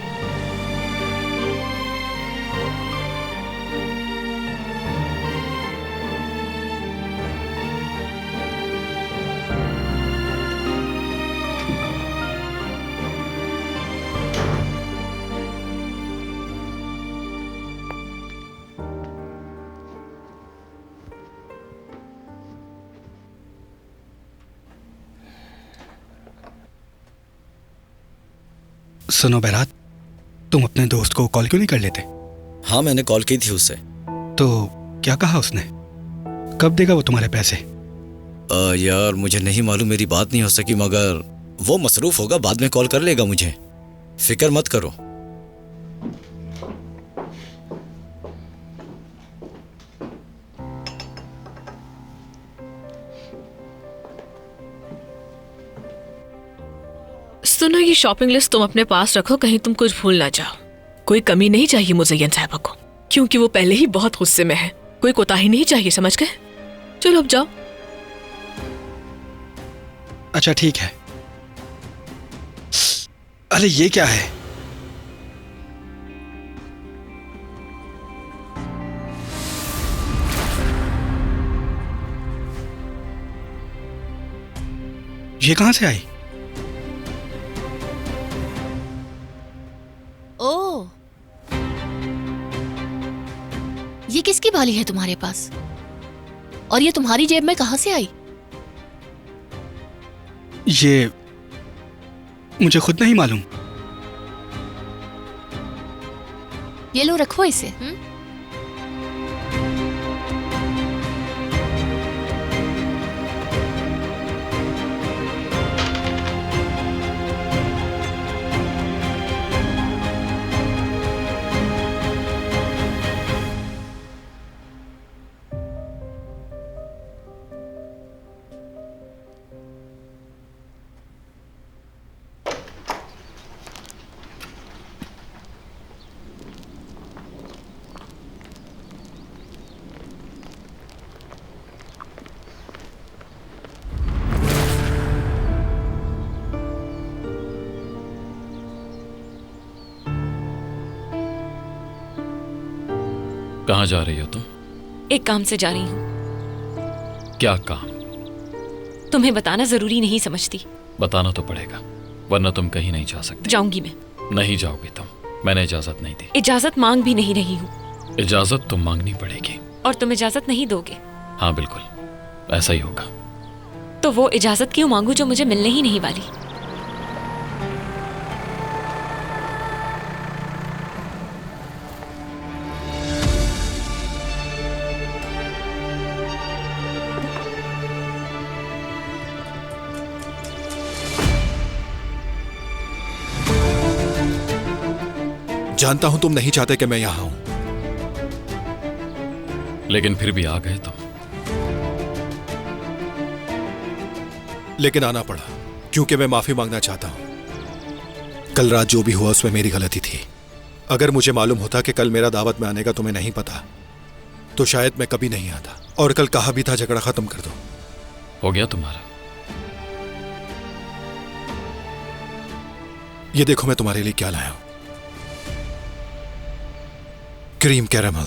सुनो बैरात, तुम अपने दोस्त को कॉल क्यों नहीं कर लेते? हाँ, मैंने कॉल की थी उससे। तो क्या कहा उसने? कब देगा वो तुम्हारे पैसे? यार मुझे नहीं मालूम, मेरी बात नहीं हो सकी, मगर वो मसरूफ होगा, बाद में कॉल कर लेगा मुझे, फिक्र मत करो। सुनो, ये शॉपिंग लिस्ट तुम अपने पास रखो, कहीं तुम कुछ भूल ना जाओ। कोई कमी नहीं चाहिए मुज़य्यन साहबा को, क्योंकि वो पहले ही बहुत गुस्से में है। कोई कोताही नहीं चाहिए, समझ गए? चलो अब जाओ। अच्छा ठीक है। अरे ये क्या है? ये कहां से आई? ओह, ये किसकी बाली है तुम्हारे पास? और ये तुम्हारी जेब में कहां से आई? ये मुझे खुद नहीं मालूम। ये लो, रखो इसे। कहाँ जा रही हो तुम? एक काम से जा रही हूँ। क्या काम? तुम्हें बताना जरूरी नहीं समझती। बताना तो पड़ेगा, वरना तुम कहीं नहीं जा सकती। जाऊंगी मैं। नहीं जाओगी तुम, मैंने इजाजत नहीं दी। इजाजत मांग भी नहीं रही हूँ। इजाजत तो मांगनी पड़ेगी। और तुम इजाजत नहीं दोगे? हाँ बिल्कुल, ऐसा ही होगा। तो वो इजाजत क्यों मांगू जो मुझे मिलने ही नहीं वाली? जानता हूं तुम नहीं चाहते कि मैं यहां हूं, लेकिन फिर भी आ गए तुम। लेकिन आना पड़ा क्योंकि मैं माफी मांगना चाहता हूं। कल रात जो भी हुआ उसमें मेरी गलती थी। अगर मुझे मालूम होता कि कल मेरा दावत में आने का तुम्हें नहीं पता तो शायद मैं कभी नहीं आता। और कल कहा भी था झगड़ा खत्म कर दो। हो गया तुम्हारा? ये देखो मैं तुम्हारे लिए क्या लाया हूं, क्रीम कैरामल।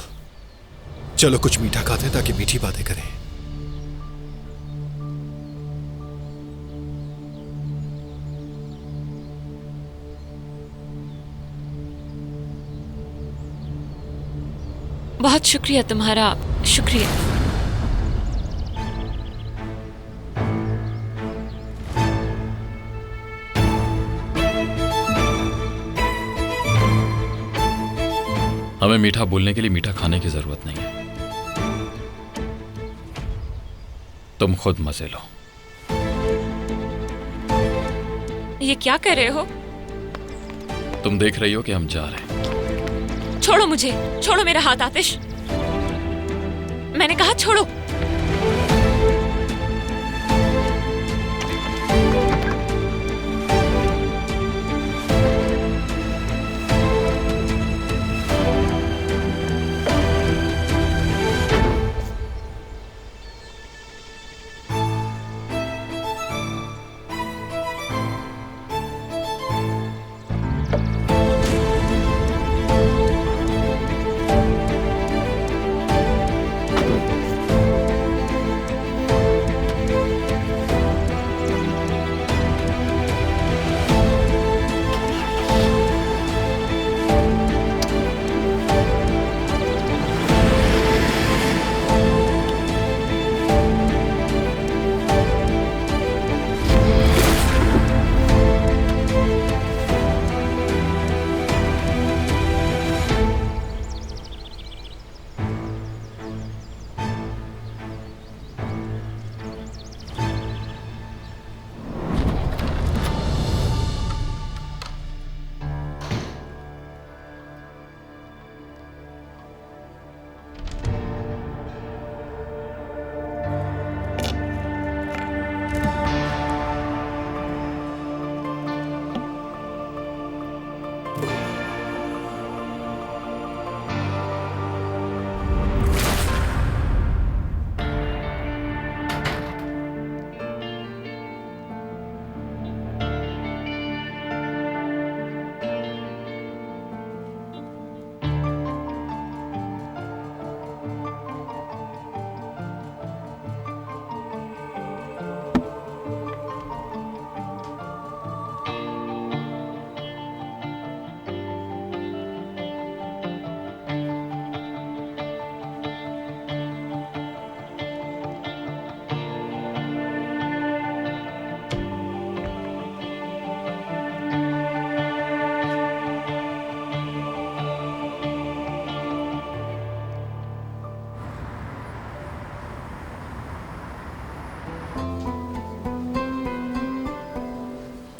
चलो कुछ मीठा खाते ताकि मीठी बातें करें। बहुत शुक्रिया तुम्हारा, शुक्रिया। हमें मीठा बोलने के लिए मीठा खाने की जरूरत नहीं है। तुम खुद मजे लो। ये क्या कर रहे हो? तुम देख रही हो कि हम जा रहे हैं। छोड़ो मुझे, छोड़ो मेरा हाथ आतिश। मैंने कहा छोड़ो।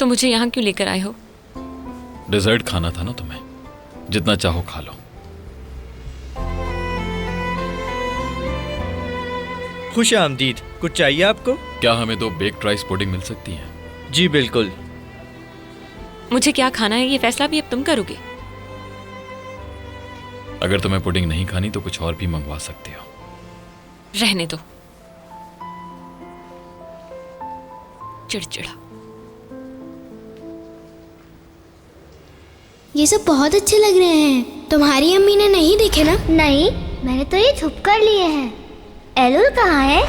तो मुझे यहाँ क्यों लेकर आए हो? डिजर्ट खाना था ना तुम्हें, जितना चाहो खा लो। खुश आमदीद। कुछ चाहिए आपको? क्या हमें 2 बेक्ड राइस पुडिंग मिल सकती हैं? जी बिल्कुल। मुझे क्या खाना है ये फैसला भी अब तुम करोगे। अगर तुम्हें पुडिंग नहीं खानी तो कुछ और भी मंगवा सकती हो। रहने दो। चिड़चिड़ा। ये सब बहुत अच्छे लग रहे हैं। तुम्हारी अम्मी ने नहीं देखे ना? नहीं, मैंने तो ये छुप कर लिए हैं। एलुल कहाँ है?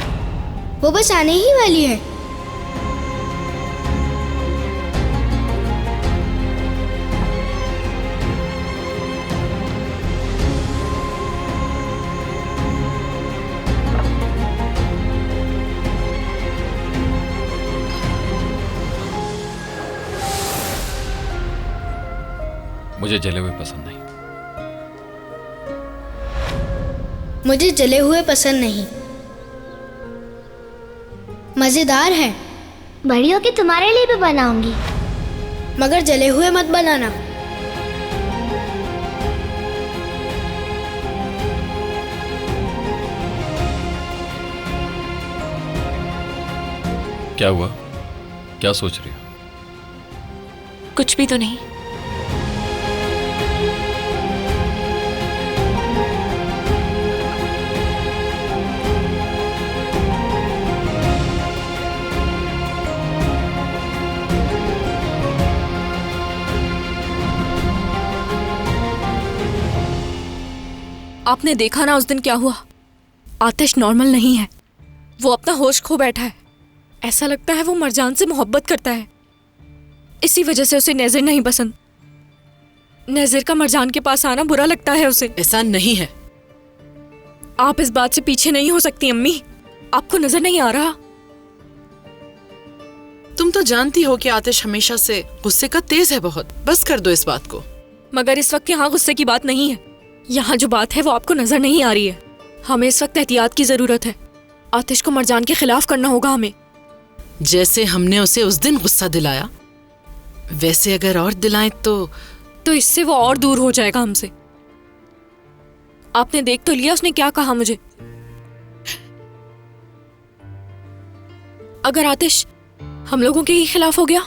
वो बस आने ही वाली है। मुझे जले हुए पसंद नहीं। मुझे जले हुए पसंद नहीं। मजेदार है। बड़ी होके तुम्हारे लिए भी बनाऊंगी, मगर जले हुए मत बनाना। क्या हुआ? क्या सोच रही हो? कुछ भी तो नहीं। आपने देखा ना उस दिन क्या हुआ? आतिश नॉर्मल नहीं है, वो अपना होश खो बैठा है। ऐसा लगता है वो मरजान से मोहब्बत करता है, इसी वजह से उसे नज़र नहीं पसंद। नज़र का मरजान के पास आना बुरा लगता है उसे। ऐसा नहीं है। आप इस बात से पीछे नहीं हो सकती अम्मी। आपको नजर नहीं आ रहा? तुम तो जानती हो कि आतिश हमेशा से गुस्से का तेज है बहुत। बस कर दो इस बात को। मगर इस वक्त यहाँ गुस्से की बात नहीं है। यहाँ जो बात है वो आपको नजर नहीं आ रही है। हमें इस वक्त एहतियात की जरूरत है। आतिश को मरजान के खिलाफ करना होगा हमें। जैसे हमने उसे उस दिन गुस्सा दिलाया, वैसे अगर और दिलाएं तो इससे वो और दूर हो जाएगा हमसे। आपने देख तो लिया उसने क्या कहा मुझे। अगर आतिश हम लोगों के ही खिलाफ हो गया,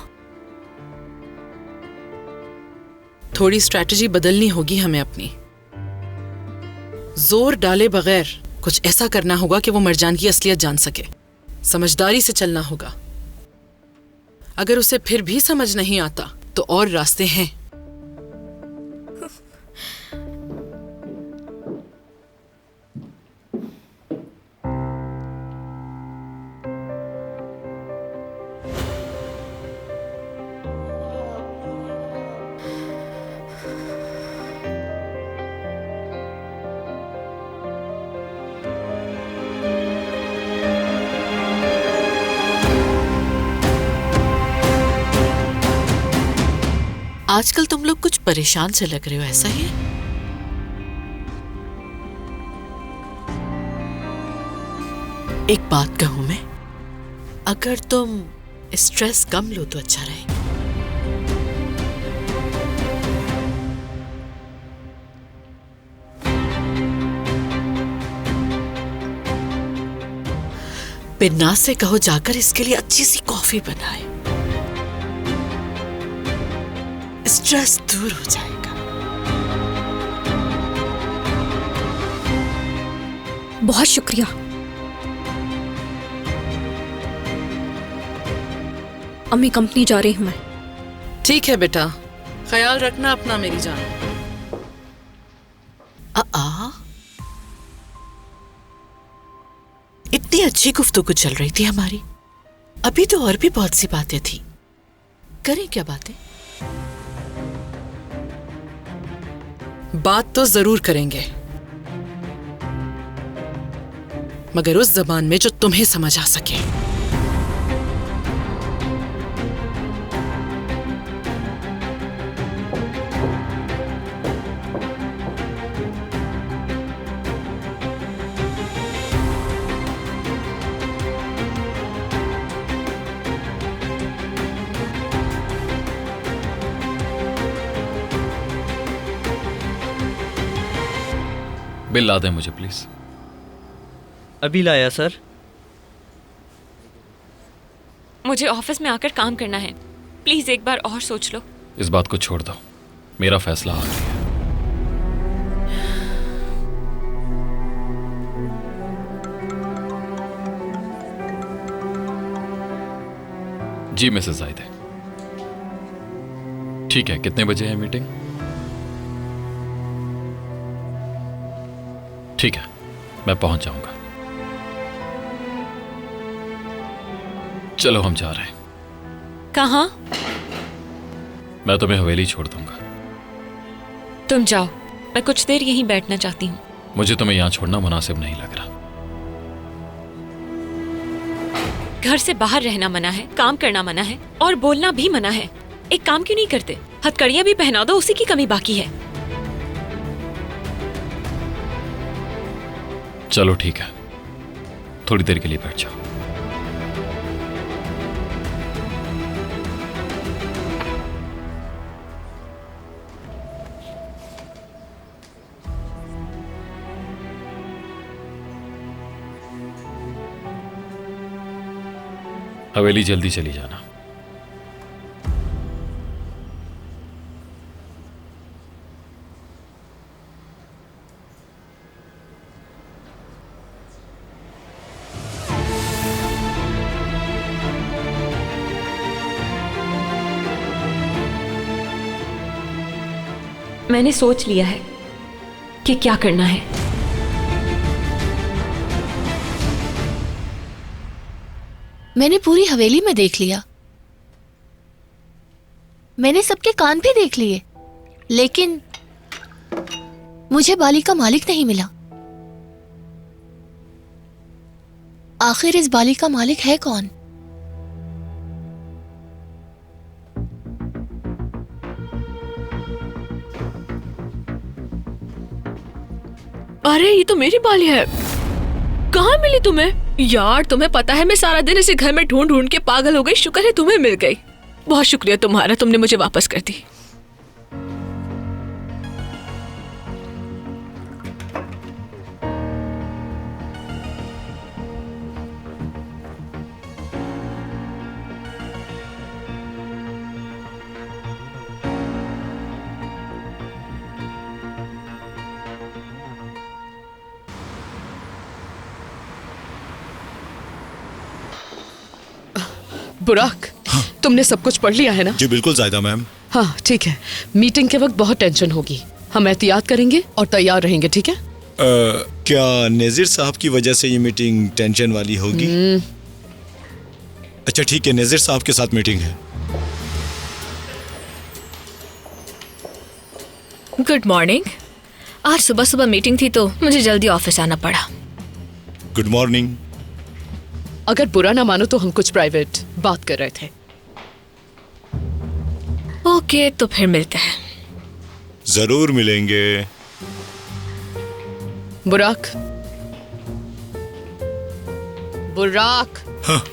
थोड़ी स्ट्रैटेजी बदलनी होगी हमें अपनी। जोर डाले बगैर कुछ ऐसा करना होगा कि वो मरजान की असलियत जान सके। समझदारी से चलना होगा। अगर उसे फिर भी समझ नहीं आता तो और रास्ते हैं। आजकल तुम लोग कुछ परेशान से लग रहे हो, ऐसा ही है? एक बात कहूं मैं, अगर तुम स्ट्रेस कम लो तो अच्छा रहेगा। बिन्नास से कहो जाकर इसके लिए अच्छी सी कॉफी बनाए। स्ट्रेस दूर हो जाएगा। बहुत शुक्रिया। अम्मी कंपनी जा रही हूं मैं। ठीक है बेटा, ख्याल रखना अपना मेरी जान। इतनी अच्छी गुफ्तगू चल रही थी हमारी, अभी तो और भी बहुत सी बातें थी। करें क्या बातें? बात तो जरूर करेंगे, मगर उस जबान में जो तुम्हें समझ आ सके। बिल ला दें मुझे प्लीज। अभी लाया सर। मुझे ऑफिस में आकर काम करना है, प्लीज एक बार और सोच लो। इस बात को छोड़ दो, मेरा फैसला आखिरी है। जी मिसेस जाहिद, ठीक है, कितने बजे है मीटिंग? ठीक है, मैं पहुंच जाऊंगा। चलो हम जा रहे हैं। कहाँ? मैं तुम्हें हवेली छोड़ दूंगा। तुम जाओ, मैं कुछ देर यहीं बैठना चाहती हूँ। मुझे तुम्हें यहाँ छोड़ना मुनासिब नहीं लग रहा। घर से बाहर रहना मना है, काम करना मना है और बोलना भी मना है। एक काम क्यों नहीं करते? हथकड़ियाँ भी पहना दो, उसी की कमी बाकी है। चलो ठीक है, थोड़ी देर के लिए बैठ जाओ। हवेली जल्दी चली जाना। मैंने सोच लिया है कि क्या करना है। मैंने पूरी हवेली में देख लिया, मैंने सबके कान भी देख लिए, लेकिन मुझे बाली का मालिक नहीं मिला। आखिर इस बाली का मालिक है कौन? अरे ये तो मेरी बाली है। कहाँ मिली तुम्हें? यार तुम्हें पता है मैं सारा दिन इसे घर में ढूंढ ढूंढ के पागल हो गई। शुक्र है तुम्हें मिल गई। बहुत शुक्रिया तुम्हारा, तुमने मुझे वापस कर दी। बुराक, तुमने सब कुछ पढ़ लिया है ना? जी बिल्कुल जायदा मैम। हाँ ठीक है, मीटिंग के वक्त बहुत टेंशन होगी। हम एहतियात करेंगे और तैयार रहेंगे, ठीक है? क्या नजीर साहब की वजह से ये मीटिंग टेंशन वाली होगी? अच्छा ठीक है, नजीर साहब के साथ मीटिंग है। Good morning. आज सुबह सुबह मीटिंग थी तो मुझे जल्दी ऑफिस आना पड़ा। Good morning. अगर बुरा ना मानो तो हम कुछ प्राइवेट बात कर रहे थे। ओके, तो फिर मिलते हैं। जरूर मिलेंगे। बुराक, बुराक। हाँ।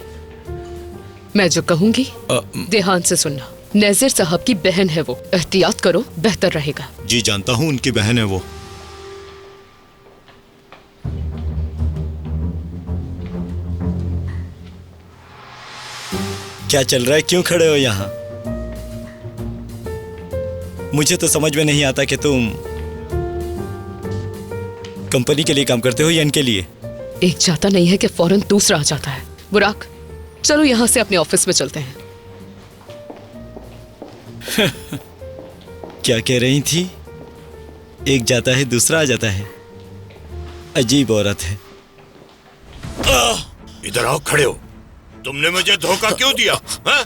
मैं जो कहूंगी ध्यान से सुनना। नजीर साहब की बहन है वो, एहतियात करो, बेहतर रहेगा। जी जानता हूँ, उनकी बहन है वो। क्या चल रहा है? क्यों खड़े हो यहाँ? मुझे तो समझ में नहीं आता कि तुम कंपनी के लिए काम करते हो या इनके लिए। एक जाता नहीं है कि फौरन दूसरा आ जाता है। बुराक, चलो यहाँ से अपने ऑफिस में चलते हैं। क्या कह रही थी? एक जाता है दूसरा आ जाता है। अजीब औरत है। इधर आओ, खड़े हो। तुमने मुझे धोखा क्यों दिया? हा?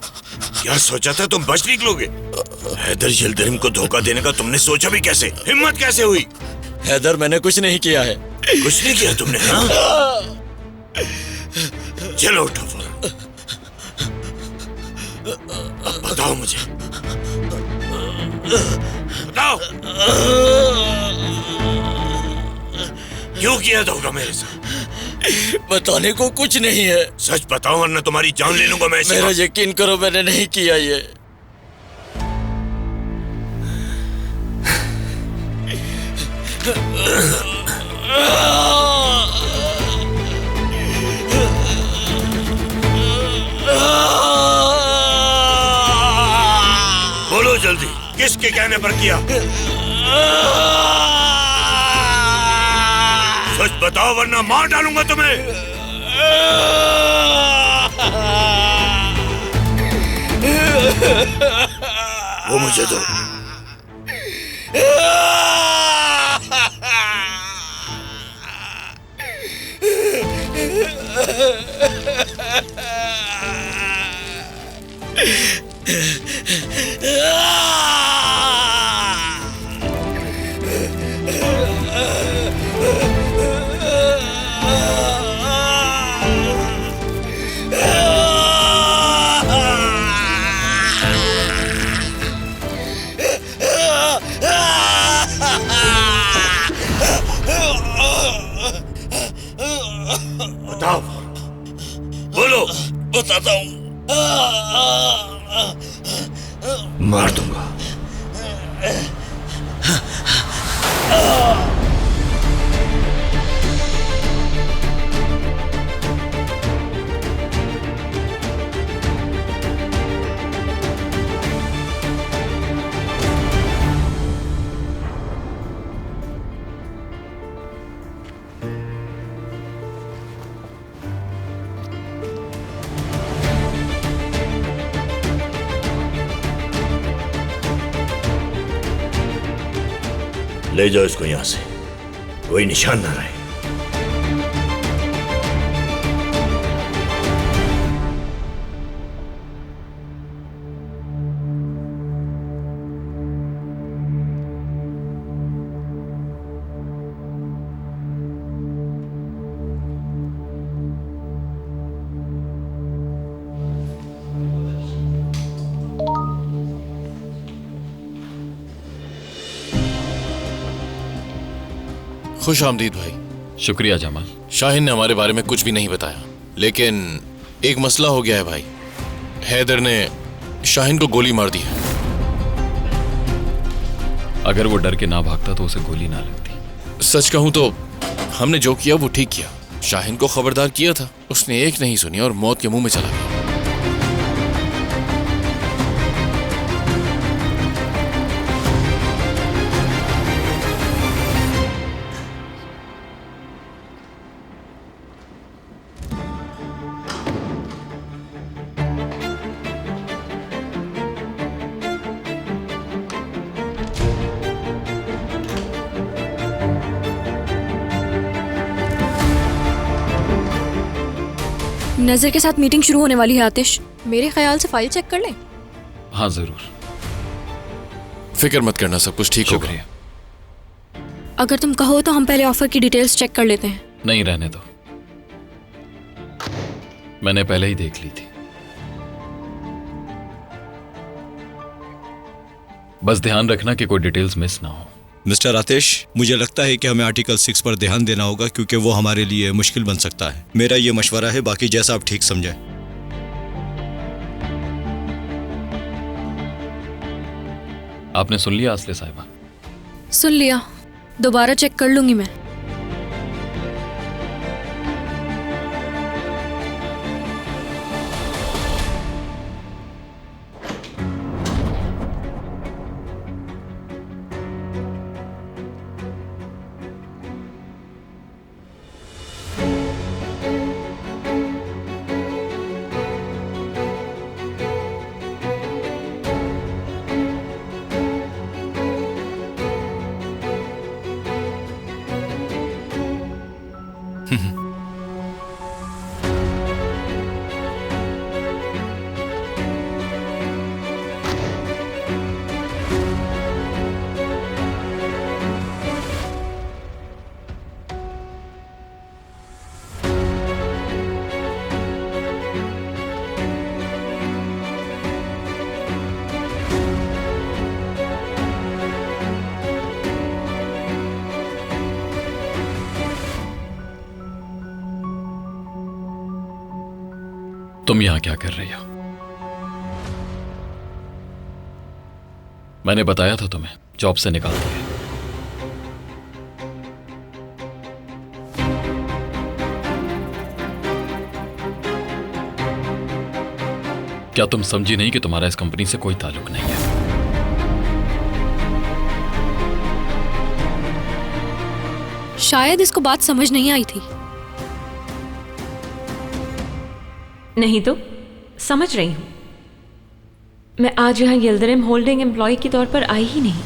क्या सोचा था तुम बच निकलोगे? हैदर यिल्दिरिम को धोखा देने का तुमने सोचा भी कैसे? हिम्मत कैसे हुई? हैदर, मैंने कुछ नहीं किया है। कुछ नहीं किया तुमने? हाँ? चलो उठो। अब बताओ मुझे, बताओ क्यों किया धोखा मेरे साथ? बताने को कुछ नहीं है। सच बताओ वरना तुम्हारी जान ले लूंगा मैं। मेरा यकीन करो, मैंने नहीं किया ये। बोलो जल्दी, किसके कहने पर किया? सच बताओ वरना मार डालूंगा तुम्हें। वो मुझे दो। बताओ, बोलो, बताता हूं। मार दूंगा। ले जाओ इसको यहां से, कोई निशान ना रहे। खुश आमदीद भाई। शुक्रिया जमाल। शाहिन ने हमारे बारे में कुछ भी नहीं बताया, लेकिन एक मसला हो गया है भाई। हैदर ने शाहिन को गोली मार दी है। अगर वो डर के ना भागता तो उसे गोली ना लगती। सच कहूं तो हमने जो किया वो ठीक किया। शाहिन को खबरदार किया था, उसने एक नहीं सुनी और मौत के मुंह में चला गया। नजर के साथ मीटिंग शुरू होने वाली है आतिश, मेरे ख्याल से फाइल चेक कर लें। हाँ जरूर। फिक्र मत करना, सब कुछ ठीक होगा। अगर तुम कहो तो हम पहले ऑफर की डिटेल्स चेक कर लेते हैं। नहीं, रहने दो, मैंने पहले ही देख ली थी। बस ध्यान रखना कि कोई डिटेल्स मिस ना हो। मिस्टर आतिश, मुझे लगता है कि हमें आर्टिकल 6 पर ध्यान देना होगा, क्योंकि वो हमारे लिए मुश्किल बन सकता है। मेरा ये मशवरा है, बाकी जैसा आप ठीक समझें। आपने सुन लिया आसले साहिबा? सुन लिया, दोबारा चेक कर लूंगी मैं। तुम यहां क्या कर रही हो? मैंने बताया था तुम्हें, जॉब से निकाल दिया। क्या तुम समझी नहीं कि तुम्हारा इस कंपनी से कोई ताल्लुक नहीं है? शायद इसको बात समझ नहीं आई थी। नहीं तो समझ रही हूं। मैं आज यहां यिल्दरिम होल्डिंग एम्प्लॉय के तौर पर आई ही नहीं।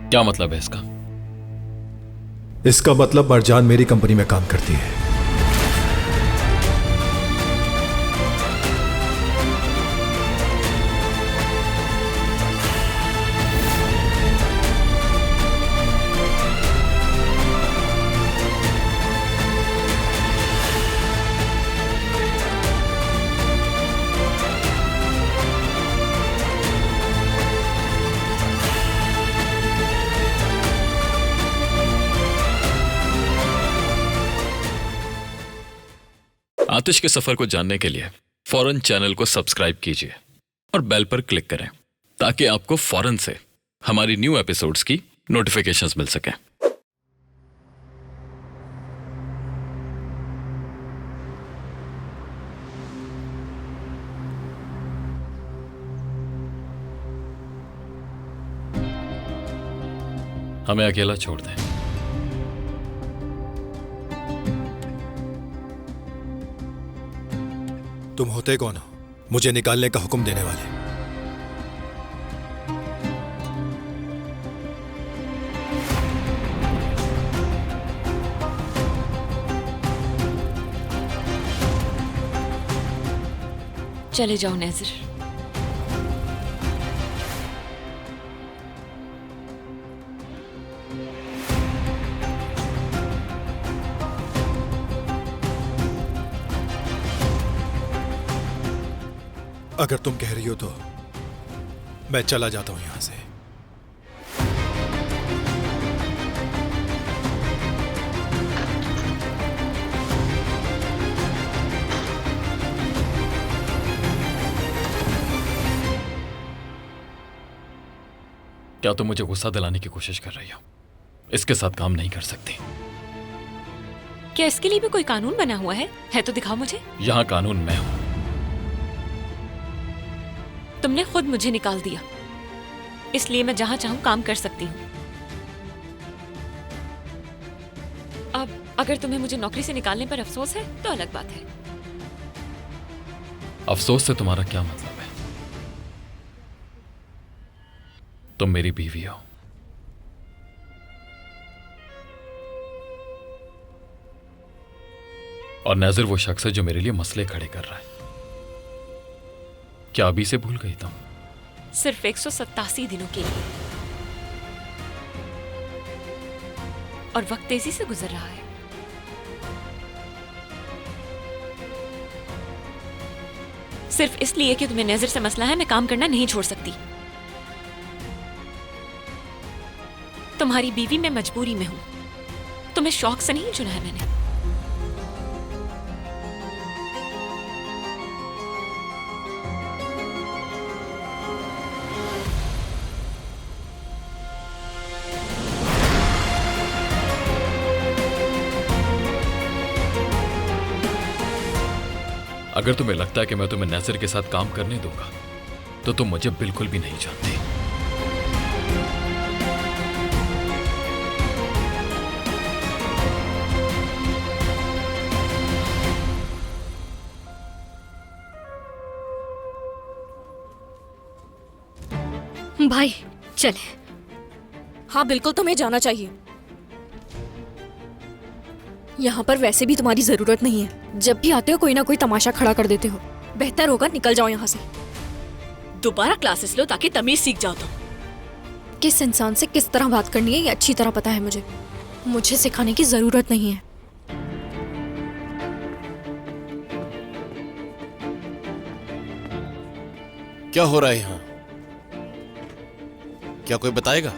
क्या मतलब है इसका? इसका मतलब मरजान मेरी कंपनी में काम करती है। आतिश के सफर को जानने के लिए फौरन चैनल को सब्सक्राइब कीजिए और बेल पर क्लिक करें ताकि आपको फौरन से हमारी न्यू एपिसोड्स की नोटिफिकेशंस मिल सकें। हमें अकेला छोड़ दें। तुम होते कौन हो मुझे निकालने का हुक्म देने वाले? चले जाओ नेज़र। अगर तुम कह रही हो तो मैं चला जाता हूं यहां से। क्या तुम मुझे गुस्सा दिलाने की कोशिश कर रही हो? इसके साथ काम नहीं कर सकती। क्या इसके लिए भी कोई कानून बना हुआ है तो दिखाओ मुझे। यहां कानून मैं हूं। तुमने खुद मुझे निकाल दिया, इसलिए मैं जहां चाहूं काम कर सकती हूं। अब अगर तुम्हें मुझे नौकरी से निकालने पर अफसोस है तो अलग बात है। अफसोस से तुम्हारा क्या मतलब है? तुम मेरी बीवी हो। और नाज़िर वो शख्स है जो मेरे लिए मसले खड़े कर रहा है। क्या अभी से भूल गई तुम? सिर्फ 187 दिनों के लिए, और वक्त तेजी से गुजर रहा है। सिर्फ इसलिए कि तुम्हें नज़र से मसला है, मैं काम करना नहीं छोड़ सकती। तुम्हारी बीवी मैं मजबूरी में हूं, तुम्हें शौक से नहीं चुना है मैंने। अगर तुम्हें लगता है कि मैं तुम्हें नासिर के साथ काम करने दूंगा तो तुम मुझे बिल्कुल भी नहीं जानती। भाई चले। हाँ बिल्कुल, तुम्हें जाना चाहिए। यहाँ पर वैसे भी तुम्हारी जरूरत नहीं है। जब भी आते हो कोई ना कोई तमाशा खड़ा कर देते हो। बेहतर होगा निकल जाओ यहाँ से। दोबारा क्लासेस लो ताकि तमीज सीख जाओ तुम। किस इंसान से किस तरह बात करनी है ये अच्छी तरह पता है मुझे। मुझे सिखाने की जरूरत नहीं है। क्या हो रहा है यहाँ? क्या कोई बताएगा?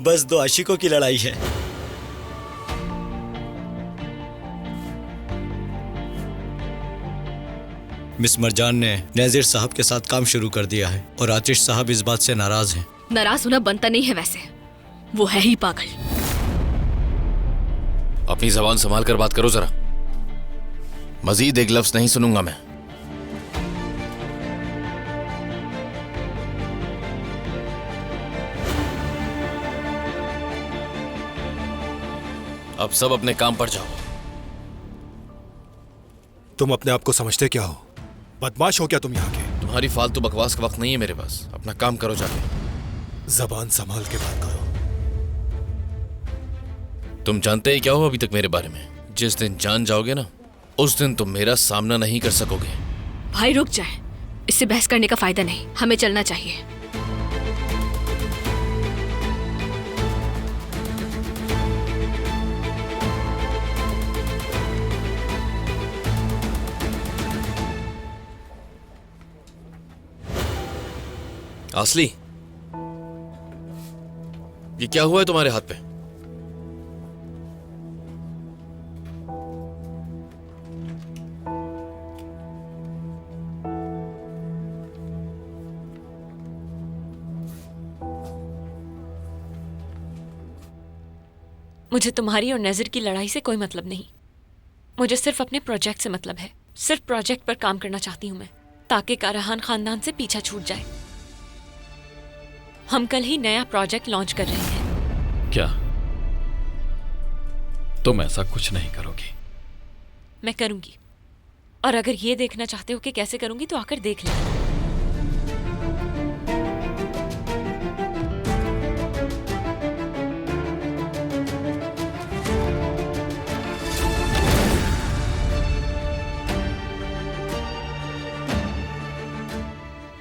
बस दो आशिकों की लड़ाई है। मिस मरजान ने नाजिर साहब के साथ काम शुरू कर दिया है और आतिश साहब इस बात से नाराज हैं। नाराज होना बनता नहीं है वैसे, वो है ही पागल। अपनी जबान संभाल कर बात करो जरा। मजीद एक लफ्ज नहीं सुनूंगा मैं। अब सब अपने काम पर जाओ। तुम अपने आप को समझते क्या हो? बदमाश हो क्या तुम यहाँ के? तुम्हारी फालतू बकवास का वक्त नहीं है मेरे पास। अपना काम करो जाके। जबान संभाल के बात करो। तुम जानते ही क्या हो अभी तक मेरे बारे में? जिस दिन जान जाओगे ना, उस दिन तुम मेरा सामना नहीं कर सकोगे। भाई रुक जाए, इससे बहस करने का फायदा नहीं, हमें चलना चाहिए। असली, ये क्या हुआ है तुम्हारे हाथ पे? मुझे तुम्हारी और नजर की लड़ाई से कोई मतलब नहीं। मुझे सिर्फ अपने प्रोजेक्ट से मतलब है। सिर्फ प्रोजेक्ट पर काम करना चाहती हूं मैं, ताकि कारहान खानदान से पीछा छूट जाए। हम कल ही नया प्रोजेक्ट लॉन्च कर रहे हैं। क्या तुम ऐसा कुछ नहीं करोगी? मैं करूंगी, और अगर ये देखना चाहते हो कि कैसे करूंगी तो आकर देख लेना।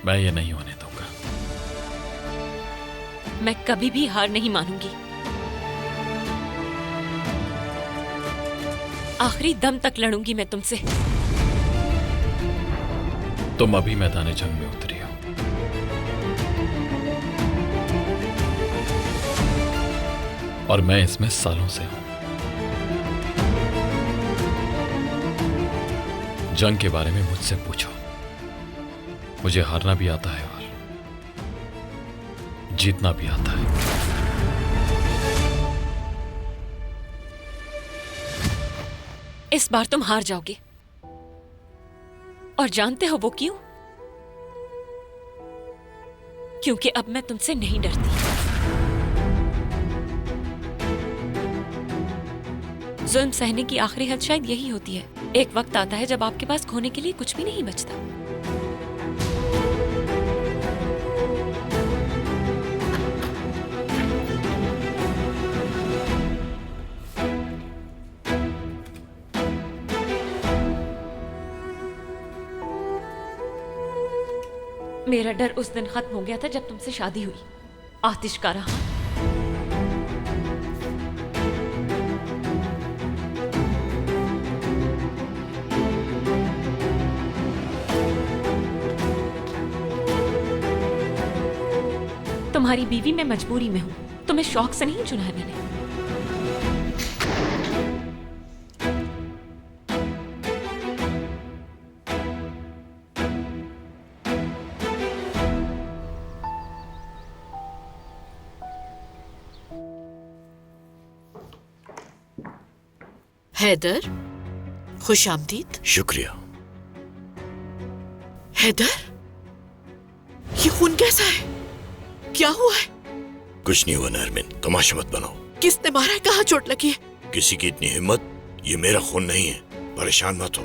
मैं ये नहीं होने दूंगा। मैं कभी भी हार नहीं मानूंगी। आखिरी दम तक लड़ूंगी मैं तुमसे। तुम अभी मैदान जंग में उतरी हो। और मैं इसमें सालों से हूं। जंग के बारे में मुझसे पूछो। मुझे हारना भी आता है और जीतना भी आता है। इस बार तुम हार जाओगे, और जानते हो वो क्यों? क्योंकि अब मैं तुमसे नहीं डरती। जुल्म सहने की आखिरी हद शायद यही होती है। एक वक्त आता है जब आपके पास खोने के लिए कुछ भी नहीं बचता। मेरा डर उस दिन खत्म हो गया था जब तुमसे शादी हुई, आतिश का रहा। तुम्हारी बीवी मैं मजबूरी में हूं, तुम्हें शौक से नहीं चुना है मैंने। हैदर, खुश आमदीद। शुक्रिया। हैदर, ये खून कैसा है? क्या हुआ है? कुछ नहीं हुआ नरमिन, तमाशा मत बनाओ। किसने मारा है? कहाँ चोट लगी है? किसी की इतनी हिम्मत? ये मेरा खून नहीं है, परेशान मत हो।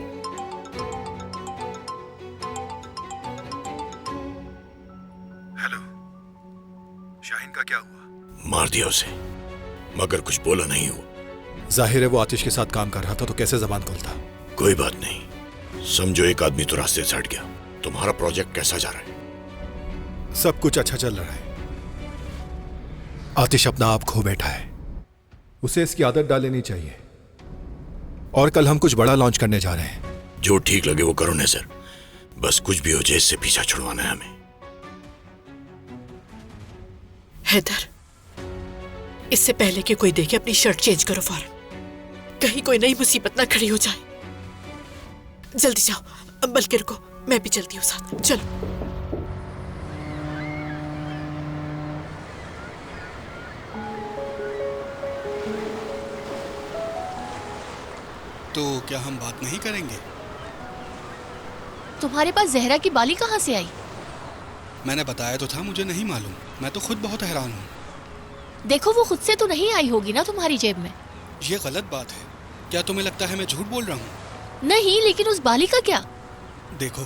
हेलो, शाहीन का क्या हुआ? मार दिया उसे, मगर कुछ बोला नहीं हुआ। जाहिर है वो आतिश के साथ काम कर रहा था, तो कैसे जबान खोलता? कोई बात नहीं, समझो एक आदमी तो रास्ते से हट गया। तुम्हारा प्रोजेक्ट कैसा जा रहा है? सब कुछ अच्छा चल रहा है। आतिश अपना आप खो बैठा है, उसे इसकी आदत डाल लेनी चाहिए। और कल हम कुछ बड़ा लॉन्च करने जा रहे हैं। जो ठीक लगे वो करो नजर, बस कुछ भी हो जाए इससे पीछा छुड़वाना है हमें। हैदर, इससे पहले कि कोई देखे अपनी शर्ट चेंज करो फौरन, कहीं कोई नई मुसीबत ना खड़ी हो जाए। जल्दी जाओ, बल्कि रुको, मैं भी चलती हूँ साथ। चलो। तो क्या हम बात नहीं करेंगे? तुम्हारे पास जहरा की बाली कहाँ से आई? मैंने बताया तो था, मुझे नहीं मालूम। मैं तो खुद बहुत हैरान हूँ। देखो, वो खुद से तो नहीं आई होगी ना तुम्हारी जेब में। ये गलत बात है। क्या तुम्हें लगता है मैं झूठ बोल रहा हूँ? नहीं, लेकिन उस बाली का क्या? देखो,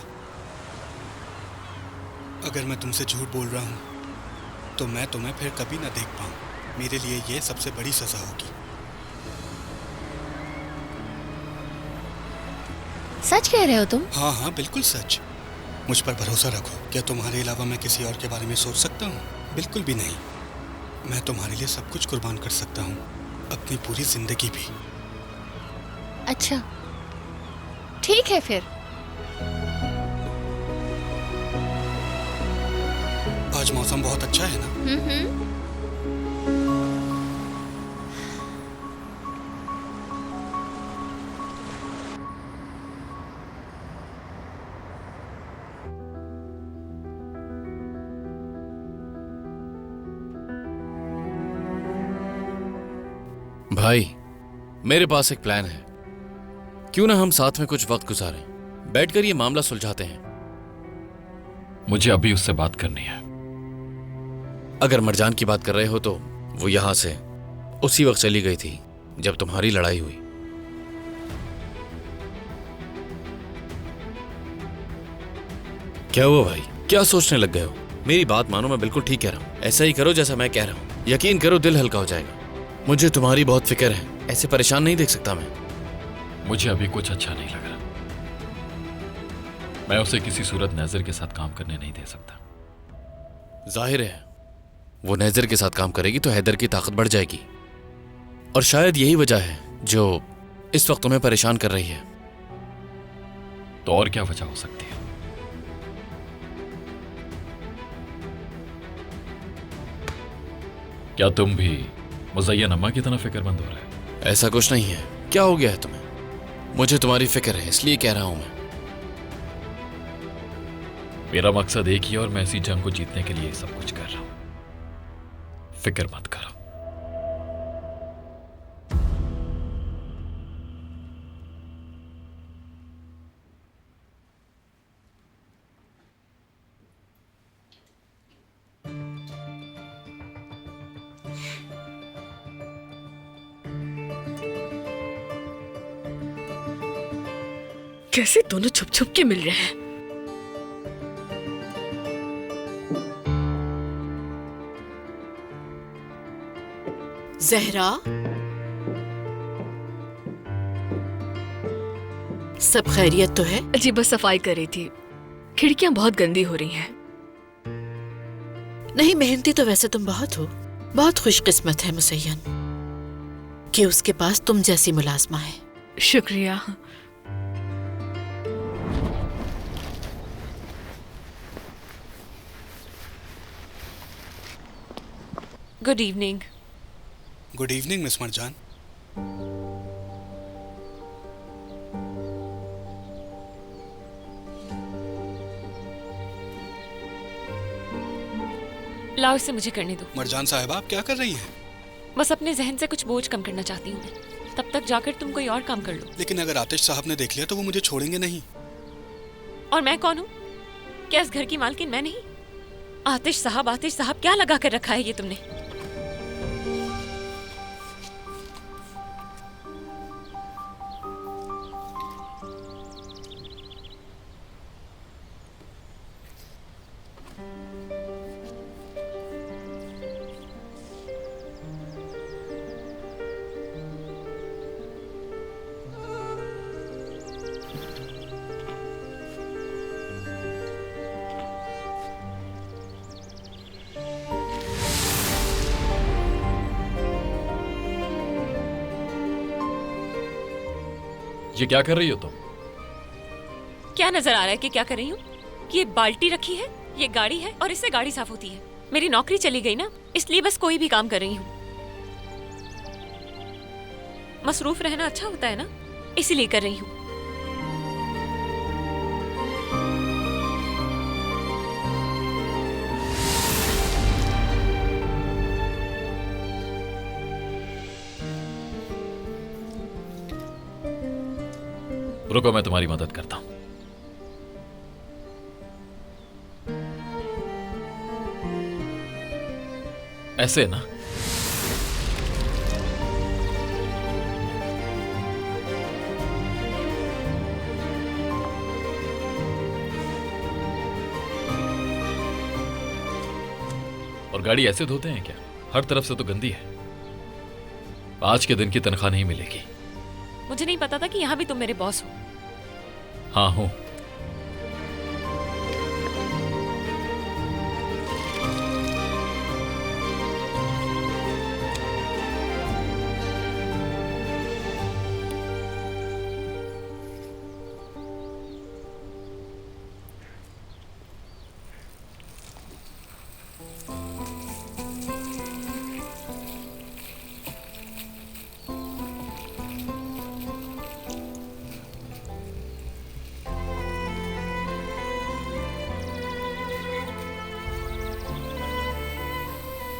अगर मैं तुमसे झूठ बोल रहा हूँ तो मैं तुम्हें फिर कभी न देख पाऊं। मेरे लिए ये सबसे बड़ी सजा होगी। सच कह रहे हो तुम? हाँ हाँ, बिल्कुल सच। मुझ पर भरोसा रखो। क्या तुम्हारे अलावा मैं किसी और के बारे में सोच सकता हूँ? बिल्कुल भी नहीं। मैं तुम्हारे लिए सब कुछ कुर्बान कर सकता हूँ, अपनी पूरी जिंदगी भी। अच्छा, ठीक है फिर। आज मौसम बहुत अच्छा है ना? भाई, मेरे पास एक प्लान है। क्यों ना हम साथ में कुछ वक्त गुजारें, बैठकर ये मामला सुलझाते हैं। मुझे अभी उससे बात करनी है। अगर मरजान की बात कर रहे हो तो वो यहां से उसी वक्त चली गई थी जब तुम्हारी लड़ाई हुई। क्या हुआ भाई, क्या सोचने लग गए हो? मेरी बात मानो, मैं बिल्कुल ठीक कह रहा हूं। ऐसा ही करो जैसा मैं कह रहा हूं। यकीन करो, दिल हल्का हो जाएगा। मुझे तुम्हारी बहुत फिक्र है। ऐसे परेशान नहीं देख सकता मैं। मुझे अभी कुछ अच्छा नहीं लग रहा। मैं उसे किसी सूरत नजर के साथ काम करने नहीं दे सकता। जाहिर है वो नजर के साथ काम करेगी तो हैदर की ताकत बढ़ जाएगी, और शायद यही वजह है जो इस वक्त तुम्हें परेशान कर रही है। तो और क्या वजह हो सकती है? क्या तुम भी मुज़य्यन अम्मा की तरह फिक्रमंद हो रहे हो? ऐसा कुछ नहीं है। क्या हो गया है तुम्हें? मुझे तुम्हारी फिक्र है, इसलिए कह रहा हूं मैं। मेरा मकसद एक ही है और मैं इसी जंग को जीतने के लिए सब कुछ कर रहा हूं। फिक्र मत करो। कैसे दोनों छुप छुप के मिल रहे हैं? जहरा, सब खैरियत तो है? जी बस सफाई कर रही थी। खिड़कियां बहुत गंदी हो रही हैं। नहीं, मेहनती तो वैसे तुम बहुत हो। बहुत खुशकिस्मत है मुसय्यन कि उसके पास तुम जैसी मुलाजमा है। शुक्रिया। Good evening. Good evening miss Marjan. लाओ, इसे मुझे करने दो। मरजान साहिबा, आप क्या कर रही हैं? बस अपने जहन से कुछ बोझ कम करना चाहती हूँ मैं। तब तक जाकर तुम कोई और काम कर लो। लेकिन अगर आतिश साहब ने देख लिया तो वो मुझे छोड़ेंगे नहीं। और मैं कौन हूँ? क्या इस घर की मालकिन मैं नहीं? आतिश साहब क्या लगा कर रखा है ये तुमने? ये क्या कर रही हो तुम? क्या नजर आ रहा है कि क्या कर रही हूँ? ये बाल्टी रखी है, ये गाड़ी है और इससे गाड़ी साफ होती है। मेरी नौकरी चली गई ना, इसलिए बस कोई भी काम कर रही हूँ। मसरूफ रहना अच्छा होता है ना, इसीलिए कर रही हूँ। रुको, मैं तुम्हारी मदद करता हूं। ऐसे ना? और गाड़ी ऐसे धोते हैं क्या? हर तरफ से तो गंदी है। आज के दिन की तनख्वाह नहीं मिलेगी। मुझे नहीं पता था कि यहाँ भी तुम मेरे बॉस हो। हाँ हूं।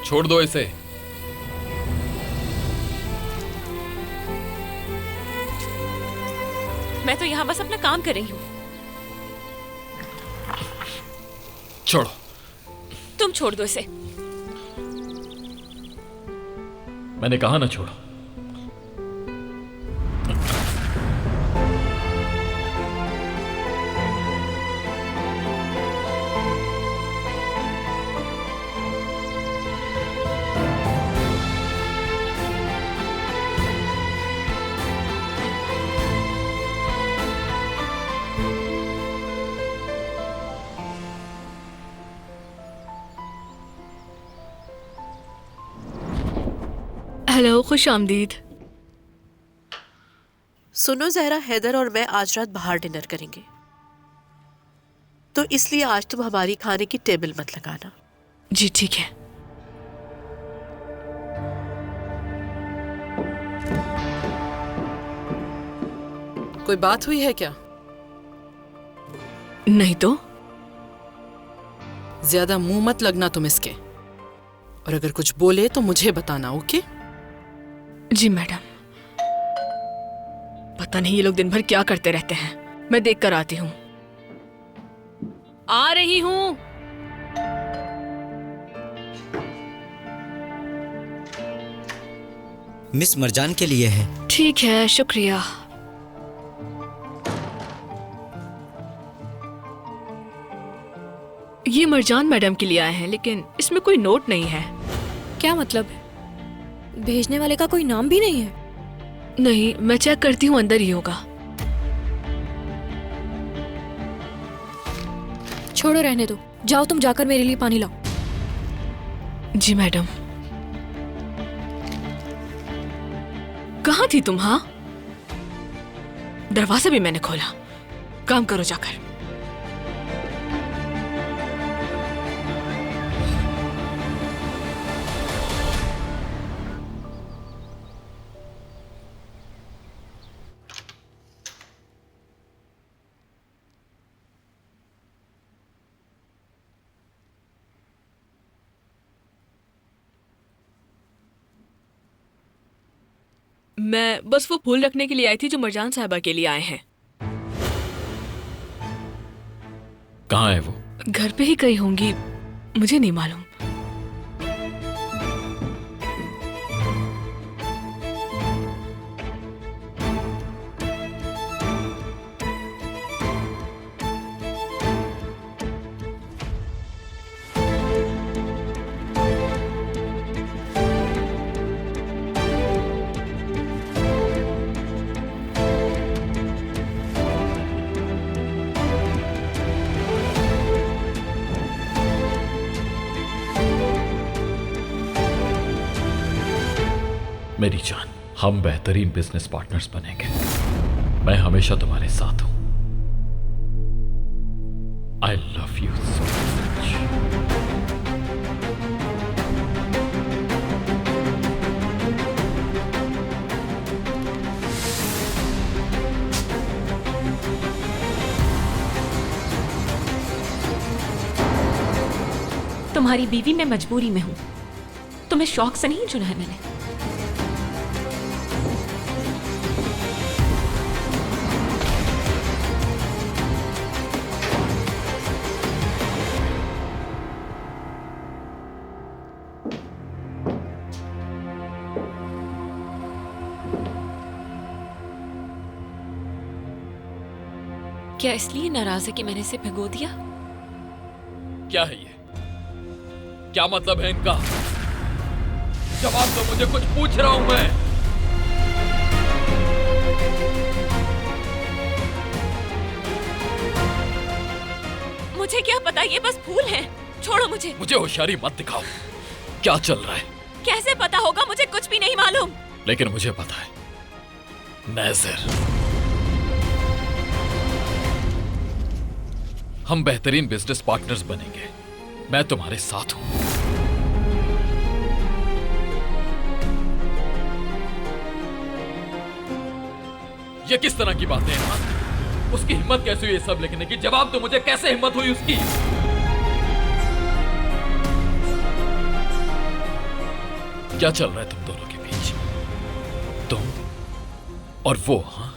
छोड़ दो इसे। मैं तो यहाँ बस अपना काम कर रही हूँ। छोड़ो। तुम छोड़ दो इसे। मैंने कहा ना छोड़ो। हेलो, खुश आमदीद। सुनो जहरा, हैदर और मैं आज रात बाहर डिनर करेंगे, तो इसलिए आज तुम हमारी खाने की टेबल मत लगाना। जी ठीक है। कोई बात हुई है क्या? नहीं तो। ज्यादा मुंह मत लगना तुम इसके, और अगर कुछ बोले तो मुझे बताना, ओके? जी मैडम। पता नहीं ये लोग दिन भर क्या करते रहते हैं। मैं देख कर आती हूँ। आ रही हूँ। मिस मरजान के लिए है। ठीक है, शुक्रिया। ये मरजान मैडम के लिए आए हैं, लेकिन इसमें कोई नोट नहीं है। क्या मतलब है? भेजने वाले का कोई नाम भी नहीं है? नहीं, मैं चेक करती हूँ, अंदर ही होगा। छोड़ो, रहने दो। जाओ तुम जाकर मेरे लिए पानी लाओ। जी मैडम। कहाँ थी तुम? हाँ, दरवाजा भी मैंने खोला। काम करो जाकर। मैं बस वो फूल रखने के लिए आई थी जो मरजान साहिबा के लिए आए हैं। कहाँ है वो? घर पे ही कहीं होंगी, मुझे नहीं मालूम। मेरी जान, हम बेहतरीन बिजनेस पार्टनर्स बनेंगे। मैं हमेशा तुम्हारे साथ हूं। I love you so much. तुम्हारी बीवी मैं मजबूरी में हूँ, तुम्हें शौक से नहीं चुना है मैंने। क्या इसलिए नाराज है कि मैंने इसे भिगो दिया? क्या है ये? क्या मतलब है इनका? जवाब तो मुझे, कुछ पूछ रहा हूं मैं। मुझे क्या पता, ये बस फूल हैं। छोड़ो मुझे। मुझे होशियारी मत दिखाओ। क्या चल रहा है? कैसे पता होगा? मुझे कुछ भी नहीं मालूम। लेकिन मुझे पता है, नेज़र, हम बेहतरीन बिजनेस पार्टनर्स बनेंगे। मैं तुम्हारे साथ हूं। ये किस तरह की बातें हैं? हाँ? उसकी हिम्मत कैसे हुई ये सब लिखने की? जवाब तो मुझे, कैसे हिम्मत हुई उसकी? क्या चल रहा है तुम दोनों के बीच? तुम और वो? हाँ,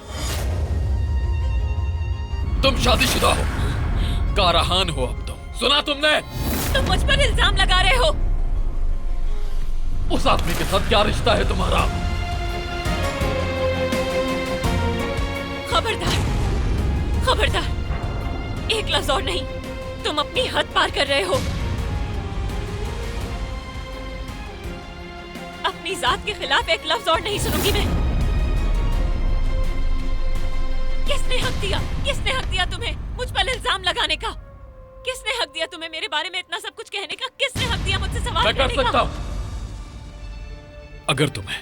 तुम शादीशुदा हो, कारहान हो अब तुम। सुना तुमने? तुम मुझ पर इल्जाम लगा रहे हो। उस आदमी के साथ क्या रिश्ता है तुम्हारा? खबरदार, खबरदार, एक लफ्ज और नहीं। तुम अपनी हद पार कर रहे हो। अपनी जात के खिलाफ एक लफ्ज और नहीं सुनूंगी मैं। किसने हक दिया? किसने हक दिया तुम्हें मुझ पर इल्जाम लगाने का? किसने हक दिया तुम्हें मेरे बारे में इतना सब कुछ कहने का? किसने हक दिया मुझसे सवाल मैं कर करने सकता का? हूं। अगर तुम्हें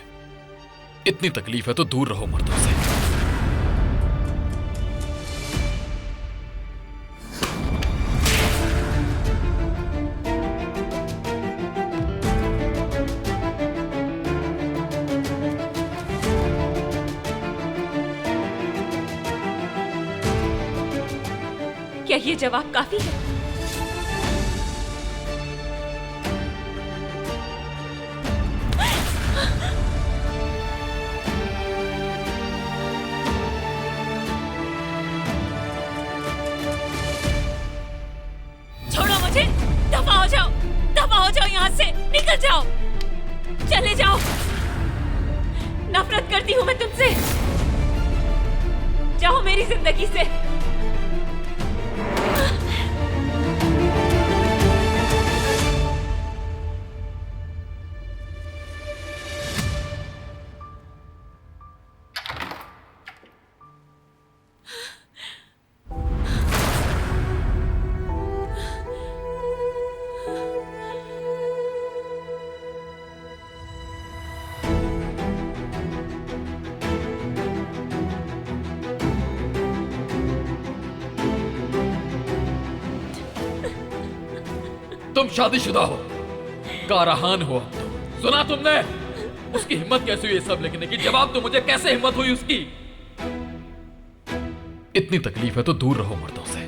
इतनी तकलीफ है तो दूर रहो मर्दों से। क्या ये जवाब काफी है? छोड़ो मुझे, दफा हो जाओ, दफा हो जाओ यहाँ से, निकल जाओ, चले जाओ। नफरत करती हूँ मैं तुमसे। जाओ मेरी जिंदगी से। तुम शादीशुदा हो, कारहान हो अब तुम। सुना तुमने? उसकी हिम्मत कैसे हुई ये सब लिखने की? जवाब तो मुझे, कैसे हिम्मत हुई उसकी? इतनी तकलीफ है तो दूर रहो मर्दों से।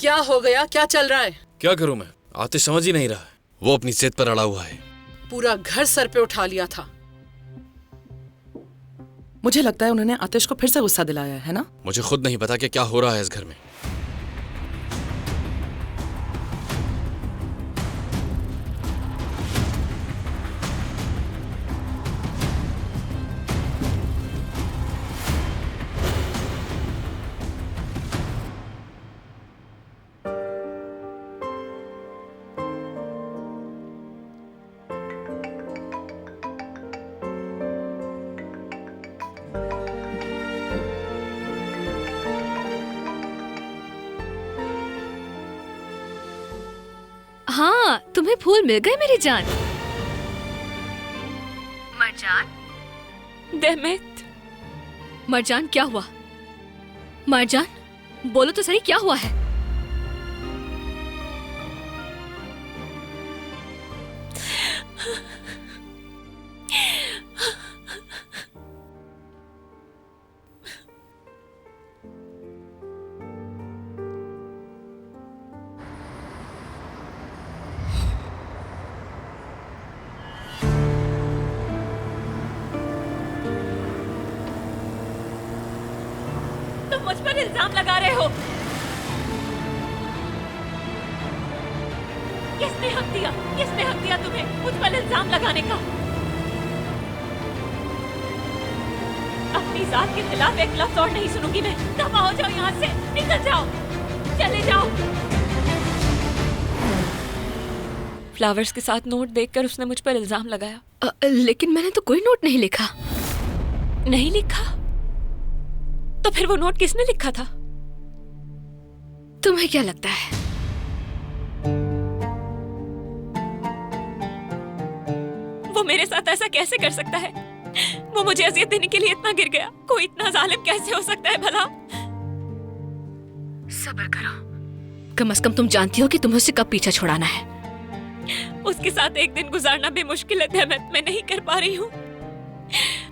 क्या हो गया? क्या चल रहा है? क्या करूं मैं? आतिश समझ ही नहीं रहा है। वो अपनी जिद पर अड़ा हुआ है। पूरा घर सर पे उठा लिया था। मुझे लगता है उन्होंने आतिश को फिर से गुस्सा दिलाया है ना? मुझे खुद नहीं पता कि क्या हो रहा है इस घर में। हाँ, तुम्हें फूल मिल गए मेरी जान। मरजान, देहमेत। मरजान, क्या हुआ? मरजान, बोलो तो सही, क्या हुआ है? तुम मुझ पर इल्जाम लगा रहे हो। किसने हक दिया? किसने हक दिया तुम्हें मुझ पर इल्जाम लगाने का? अपनी अपनी जात के खिलाफ एक लफ्ज और नहीं सुनूंगी मैं। दफा हो जाओ यहाँ से, निकल जाओ, चले जाओ। फ्लावर्स के साथ नोट देखकर उसने मुझ पर इल्जाम लगाया। लेकिन मैंने तो कोई नोट नहीं लिखा। नहीं लिखा? तो फिर वो नोट किसने लिखा था? तुम्हें क्या लगता है? वो मेरे साथ ऐसा कैसे कर सकता है? वो मुझे अजियत देने के लिए इतना गिर गया। कोई इतना जालिम कैसे हो सकता है भला? सब्र करो, कम से कम तुम जानती हो कि तुम्हें उसे कब पीछा छुड़ाना है। उसके साथ एक दिन गुजारना भी मुश्किल है तहमत, मैं नहीं कर पा रही हूँ।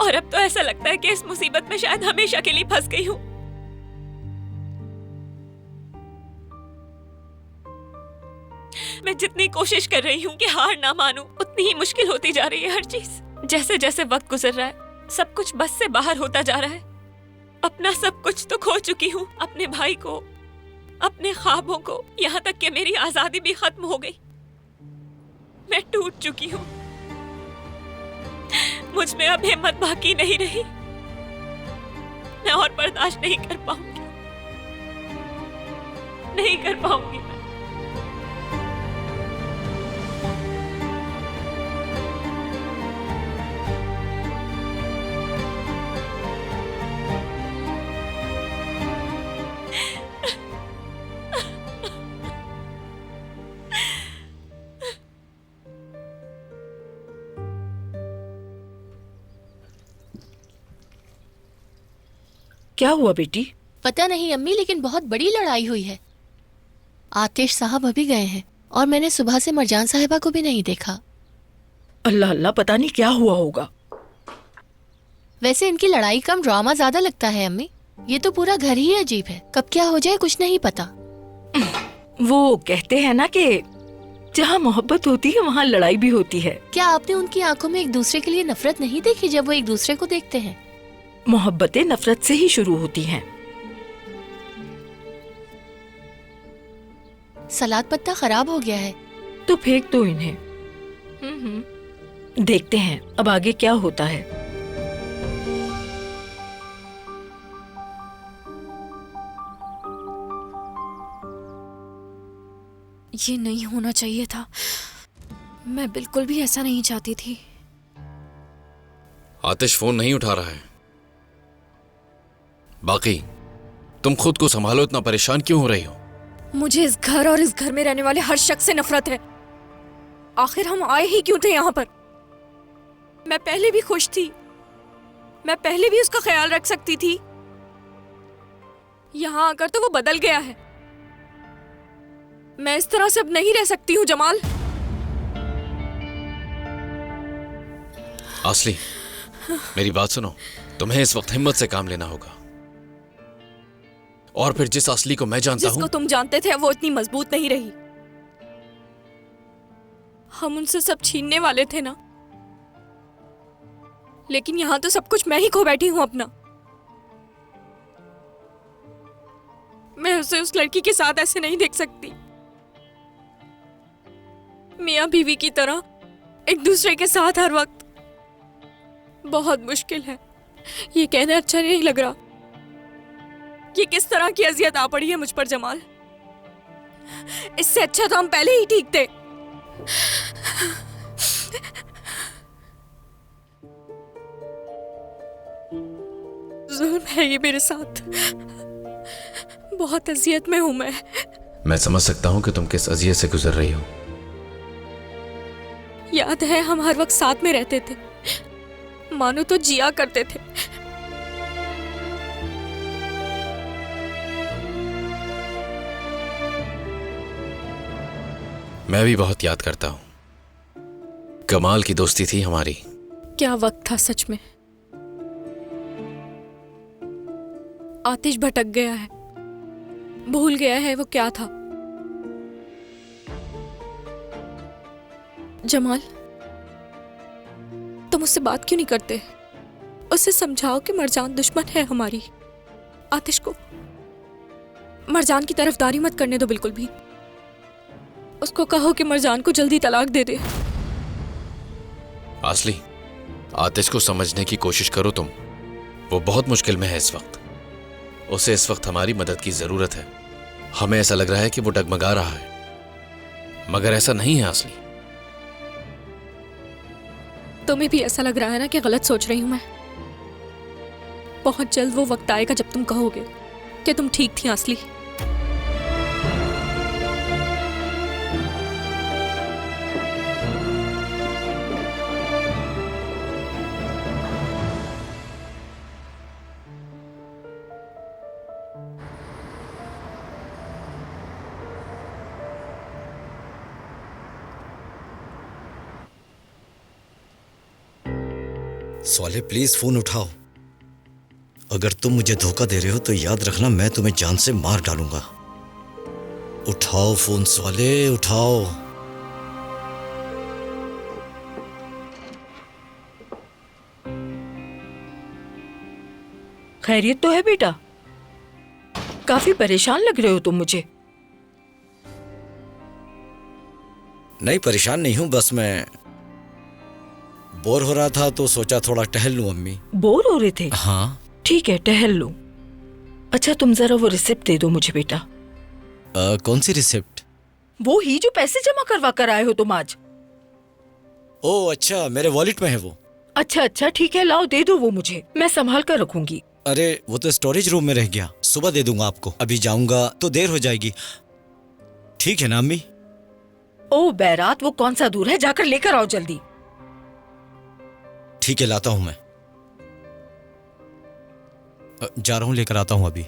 और अब तो ऐसा लगता है कि इस मुसीबत में शायद हमेशा के लिए फंस गई हूँ। मैं जितनी कोशिश कर रही हूँ कि हार ना मानूं, उतनी ही मुश्किल होती जा रही है हर चीज। जैसे जैसे वक्त गुजर रहा है, सब कुछ बस से बाहर होता जा रहा है। अपना सब कुछ तो खो चुकी हूँ, अपने भाई को, अपने ख्वाबों को, यहाँ तक कि मेरी आजादी भी खत्म हो गई। मैं टूट चुकी हूँ। मुझ में अब हिम्मत बाकी नहीं रही। मैं और बर्दाश्त नहीं कर पाऊंगी, नहीं कर पाऊंगी मैं। क्या हुआ बेटी? पता नहीं अम्मी, लेकिन बहुत बड़ी लड़ाई हुई है। आतिश साहब अभी गए हैं और मैंने सुबह से मरजान साहिबा को भी नहीं देखा। अल्लाह अल्लाह, पता नहीं क्या हुआ होगा। वैसे इनकी लड़ाई कम ड्रामा ज्यादा लगता है अम्मी। ये तो पूरा घर ही अजीब है, कब क्या हो जाए कुछ नहीं पता। वो कहते हैं ना कि जहाँ मोहब्बत होती है वहाँ लड़ाई भी होती है। क्या आपने उनकी आंखों में एक दूसरे के लिए नफरत नहीं देखी जब वो एक दूसरे को देखते हैं? मोहब्बतें नफरत से ही शुरू होती हैं। सलाद पत्ता खराब हो गया है तो फेंक दो इन्हें। देखते हैं अब आगे क्या होता है। ये नहीं होना चाहिए था। मैं बिल्कुल भी ऐसा नहीं चाहती थी। आतिश फोन नहीं उठा रहा है। बाकी तुम खुद को संभालो, इतना परेशान क्यों हो रही हो? मुझे इस घर और इस घर में रहने वाले हर शख्स से नफरत है। आखिर हम आए ही क्यों थे यहाँ पर? मैं पहले भी खुश थी, मैं पहले भी उसका ख्याल रख सकती थी। यहाँ आकर तो वो बदल गया है। मैं इस तरह से अब नहीं रह सकती हूँ जमाल। आसली, मेरी बात सुनो। तुम्हें इस वक्त हिम्मत से काम लेना होगा। और फिर जिस असली को मैं जानता हूँ, जिसको तुम जानते थे वो इतनी मजबूत नहीं रही। हम उनसे सब छीनने वाले थे ना, लेकिन यहाँ तो सब कुछ मैं ही खो बैठी हूँ अपना। मैं उसे उस लड़की के साथ ऐसे नहीं देख सकती। मियाँ बीवी की तरह एक दूसरे के साथ हर वक्त। बहुत मुश्किल है, ये कहना अच्छा नहीं लग रहा। ये किस तरह की अजियत आ पड़ी है मुझ पर जमाल। इससे अच्छा तो हम पहले ही ठीक थे। जुल्म है ये मेरे साथ। बहुत अजियत में हूं मैं। मैं समझ सकता हूँ कि तुम किस अजियत से गुजर रही हो। याद है हम हर वक्त साथ में रहते थे, मानो तो जिया करते थे। मैं भी बहुत याद करता हूँ। कमाल की दोस्ती थी हमारी। क्या वक्त था सच में। आतिश भटक गया है, भूल गया है वो क्या था। जमाल, तुम उससे बात क्यों नहीं करते? उससे समझाओ कि मरजान दुश्मन है हमारी। आतिश को मरजान की तरफदारी मत करने दो बिल्कुल भी। उसको कहो कि मरजान को जल्दी तलाक दे दे। आसली, आतिश को समझने की कोशिश करो तुम। वो बहुत मुश्किल में है इस वक्त। उसे इस वक्त हमारी मदद की जरूरत है। हमें ऐसा लग रहा है कि वो डगमगा रहा है, मगर ऐसा नहीं है असली। तुम्हें भी ऐसा लग रहा है ना कि गलत सोच रही हूं मैं? बहुत जल्द वो वक्त आएगा जब तुम कहोगे कि तुम ठीक थी असली। सॉले प्लीज फोन उठाओ। अगर तुम मुझे धोखा दे रहे हो तो याद रखना मैं तुम्हें जान से मार डालूंगा। उठाओ फोन सॉले, उठाओ। खैरियत तो है बेटा? काफी परेशान लग रहे हो तुम मुझे। नहीं परेशान नहीं हूं, बस मैं बोर हो रहा था तो सोचा थोड़ा टहल लूं। अम्मी बोर हो रहे थे? हाँ ठीक है, टहल लो। अच्छा तुम जरा वो रिसिप्ट दे दो मुझे बेटा। कौन सी रिसिप्ट? वो ही जो पैसे जमा करवा कर आए हो तुम आज। ओह अच्छा, मेरे वॉलेट में है वो। अच्छा अच्छा ठीक है, लाओ दे दो वो मुझे, मैं संभाल कर रखूंगी। अरे वो तो स्टोरेज रूम में रह गया, सुबह दे दूंगा आपको। अभी जाऊंगा तो देर हो जाएगी। ठीक है ना अम्मी? ओ बैरात, वो कौन सा दूर है, जाकर लेकर आओ जल्दी। ठीक है, लाता हूं मैं। जा रहा हूं, लेकर आता हूं अभी।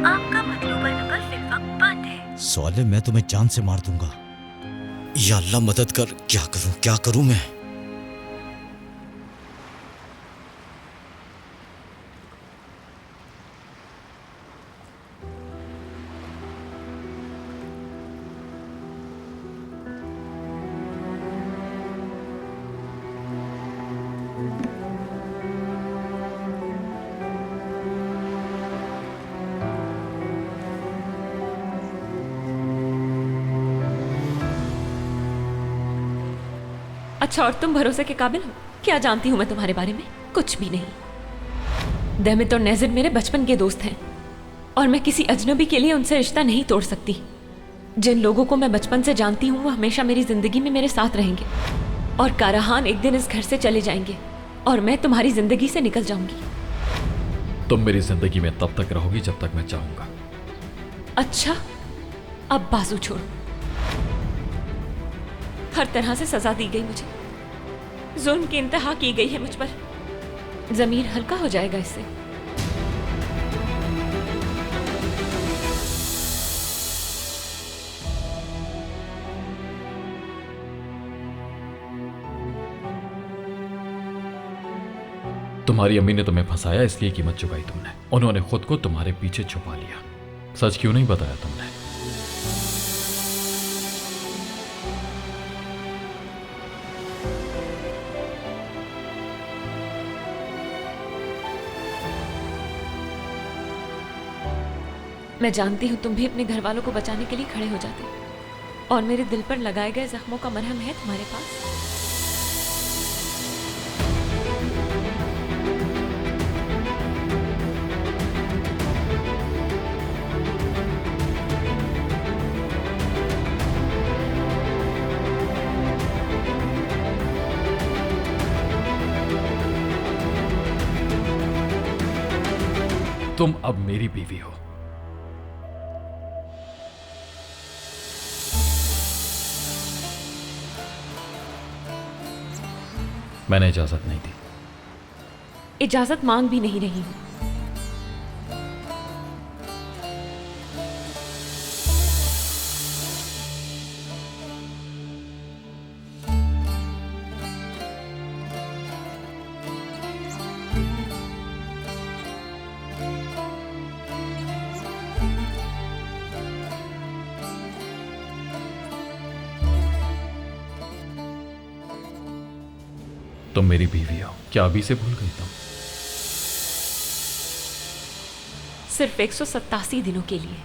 आपका मतलूबा नंबर फिलहाल बंद है। सॉले मैं तुम्हें जान से मार दूंगा। या अल्लाह मदद कर, क्या करूं मैं? अच्छा, और तुम भरोसे के काबिल हो? क्या जानती हूँ मैं तुम्हारे बारे में? कुछ भी नहीं। देमित और नेजिर मेरे बचपन के दोस्त हैं और मैं किसी अजनबी के लिए उनसे रिश्ता नहीं तोड़ सकती। जिन लोगों को मैं बचपन से जानती हूँ वो हमेशा मेरी जिंदगी में मेरे साथ रहेंगे और काराहान एक दिन इस घर से चले जाएंगे और मैं तुम्हारी जिंदगी से निकल जाऊंगी। तुम मेरी जिंदगी में तब तक रहोगी जब तक मैं चाहूंगा। अच्छा, अब बाजू छोड़ो। हर तरह से सजा दी गई मुझे, जुल्म की इंतहा की गई है मुझ पर। जमीर हल्का हो जाएगा इससे। तुम्हारी अम्मी ने तुम्हें फंसाया, इसलिए कीमत चुकाई तुमने। उन्होंने खुद को तुम्हारे पीछे छुपा लिया। सच क्यों नहीं बताया तुमने? मैं जानती हूँ तुम भी अपने घर वालों को बचाने के लिए खड़े हो जाते और मेरे दिल पर लगाए गए जख्मों का मरहम है तुम्हारे पास। तुम अब मेरी बीवी हो। मैंने इजाजत नहीं दी। इजाजत मांग भी नहीं रही हूं। तुम मेरी बीवी हो। क्या अभी से भूल गई तुम? सिर्फ 187 दिनों के लिए।